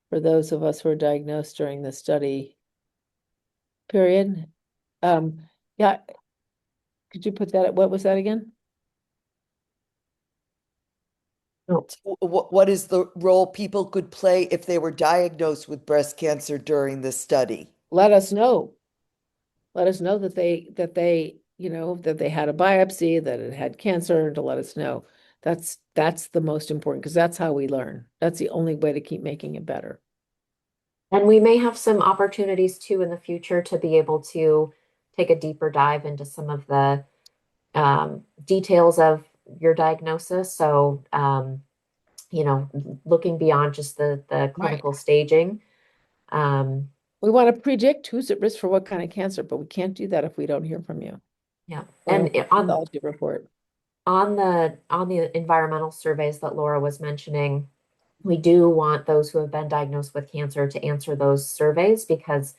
for those of us who are diagnosed during the study period? Yeah. Could you put that, what was that again? What is the role people could play if they were diagnosed with breast cancer during the study? Let us know. Let us know that they that they had a biopsy, that it had cancer, to let us know. That's the most important, because that's how we learn. That's the only way to keep making it better. and we may have some opportunities too in the future to be able to take a deeper dive into some of the details of your diagnosis. So, looking beyond just the clinical staging. We want to predict who's at risk for what kind of cancer, but we can't do that if we don't hear from you. Yeah. Or And a pathology report. on the environmental surveys that Laura was mentioning, we do want those who have been diagnosed with cancer to answer those surveys, because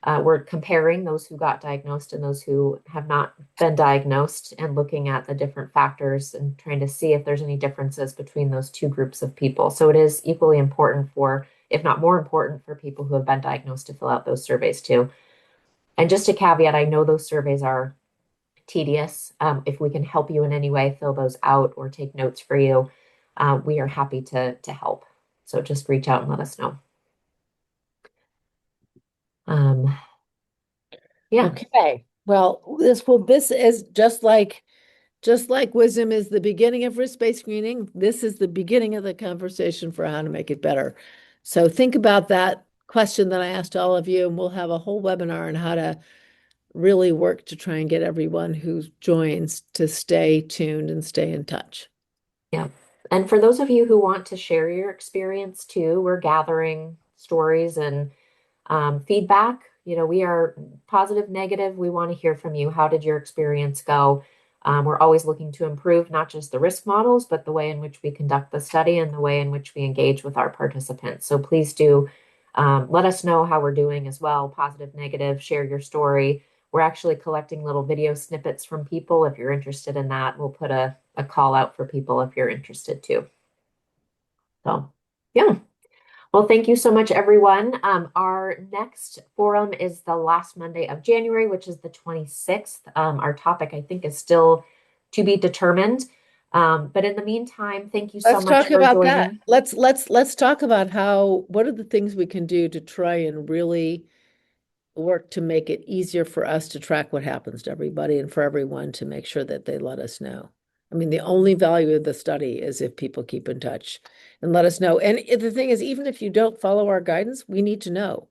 we're comparing those who got diagnosed and those who have not been diagnosed and looking at the different factors and trying to see if there's any differences between those two groups of people. So it is equally important for, if not more important, for people who have been diagnosed to fill out those surveys too. And just a caveat, I know those surveys are tedious. If we can help you in any way, fill those out or take notes for you, we are happy to help. So just reach out and let us know. Yeah. Okay. Well, this is just like wisdom is the beginning of risk-based screening. This is the beginning of the conversation for how to make it better. So think about that question that I asked all of you, and we'll have a whole webinar on how to really work to try and get everyone who joins to stay tuned and stay in touch. Yeah. And for those of you who want to share your experience too, we're gathering stories and feedback. You know, we are positive, negative. We want to hear from you. How did your experience go? We're always looking to improve not just the risk models, but the way in which we conduct the study and the way in which we engage with our participants. So please do let us know how we're doing as well. Positive, negative, share your story. We're actually collecting little video snippets from people. If you're interested in that, we'll put a call out for people if you're interested too. So, yeah. Well, thank you so much, everyone. Our next forum is the last Monday of January, which is the 26th. Our topic, I think, is still to be determined. But in the meantime, thank you so Let's much talk for about that. joining. Let's talk about what are the things we can do to try and really work to make it easier for us to track what happens to everybody and for everyone to make sure that they let us know. I mean, the only value of the study is if people keep in touch and let us know. And the thing is, even if you don't follow our guidance, we need to know.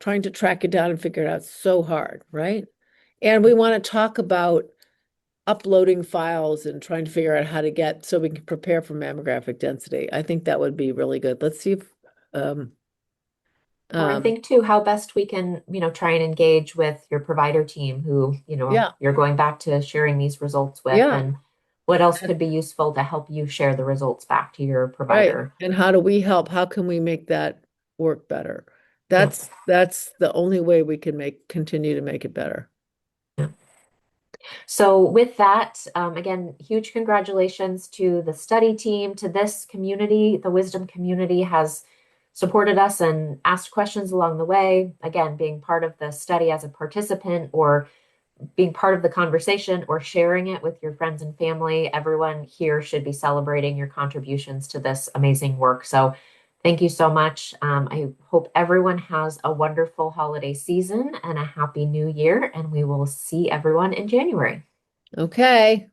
Trying to track it down and figure it out is so hard, right? And we want to talk about uploading files and trying to figure out how to get so we can prepare for mammographic density. I think that would be really good. Let's see if Or I think too, how best we can, try and engage with your provider team who, yeah, you're going back to sharing these results with, yeah. and what else could be useful to help you share the results back to your Right. provider. And how do we help? How can we make that work better? Yep. That's the only way we can continue to make it better. Yeah. So with that, again, huge congratulations to the study team, to this community. The Wisdom community has supported us and asked questions along the way. Again, being part of the study as a participant or being part of the conversation or sharing it with your friends and family. Everyone here should be celebrating your contributions to this amazing work. So thank you so much. I hope everyone has a wonderful holiday season and a happy new year, and we will see everyone in January. Okay.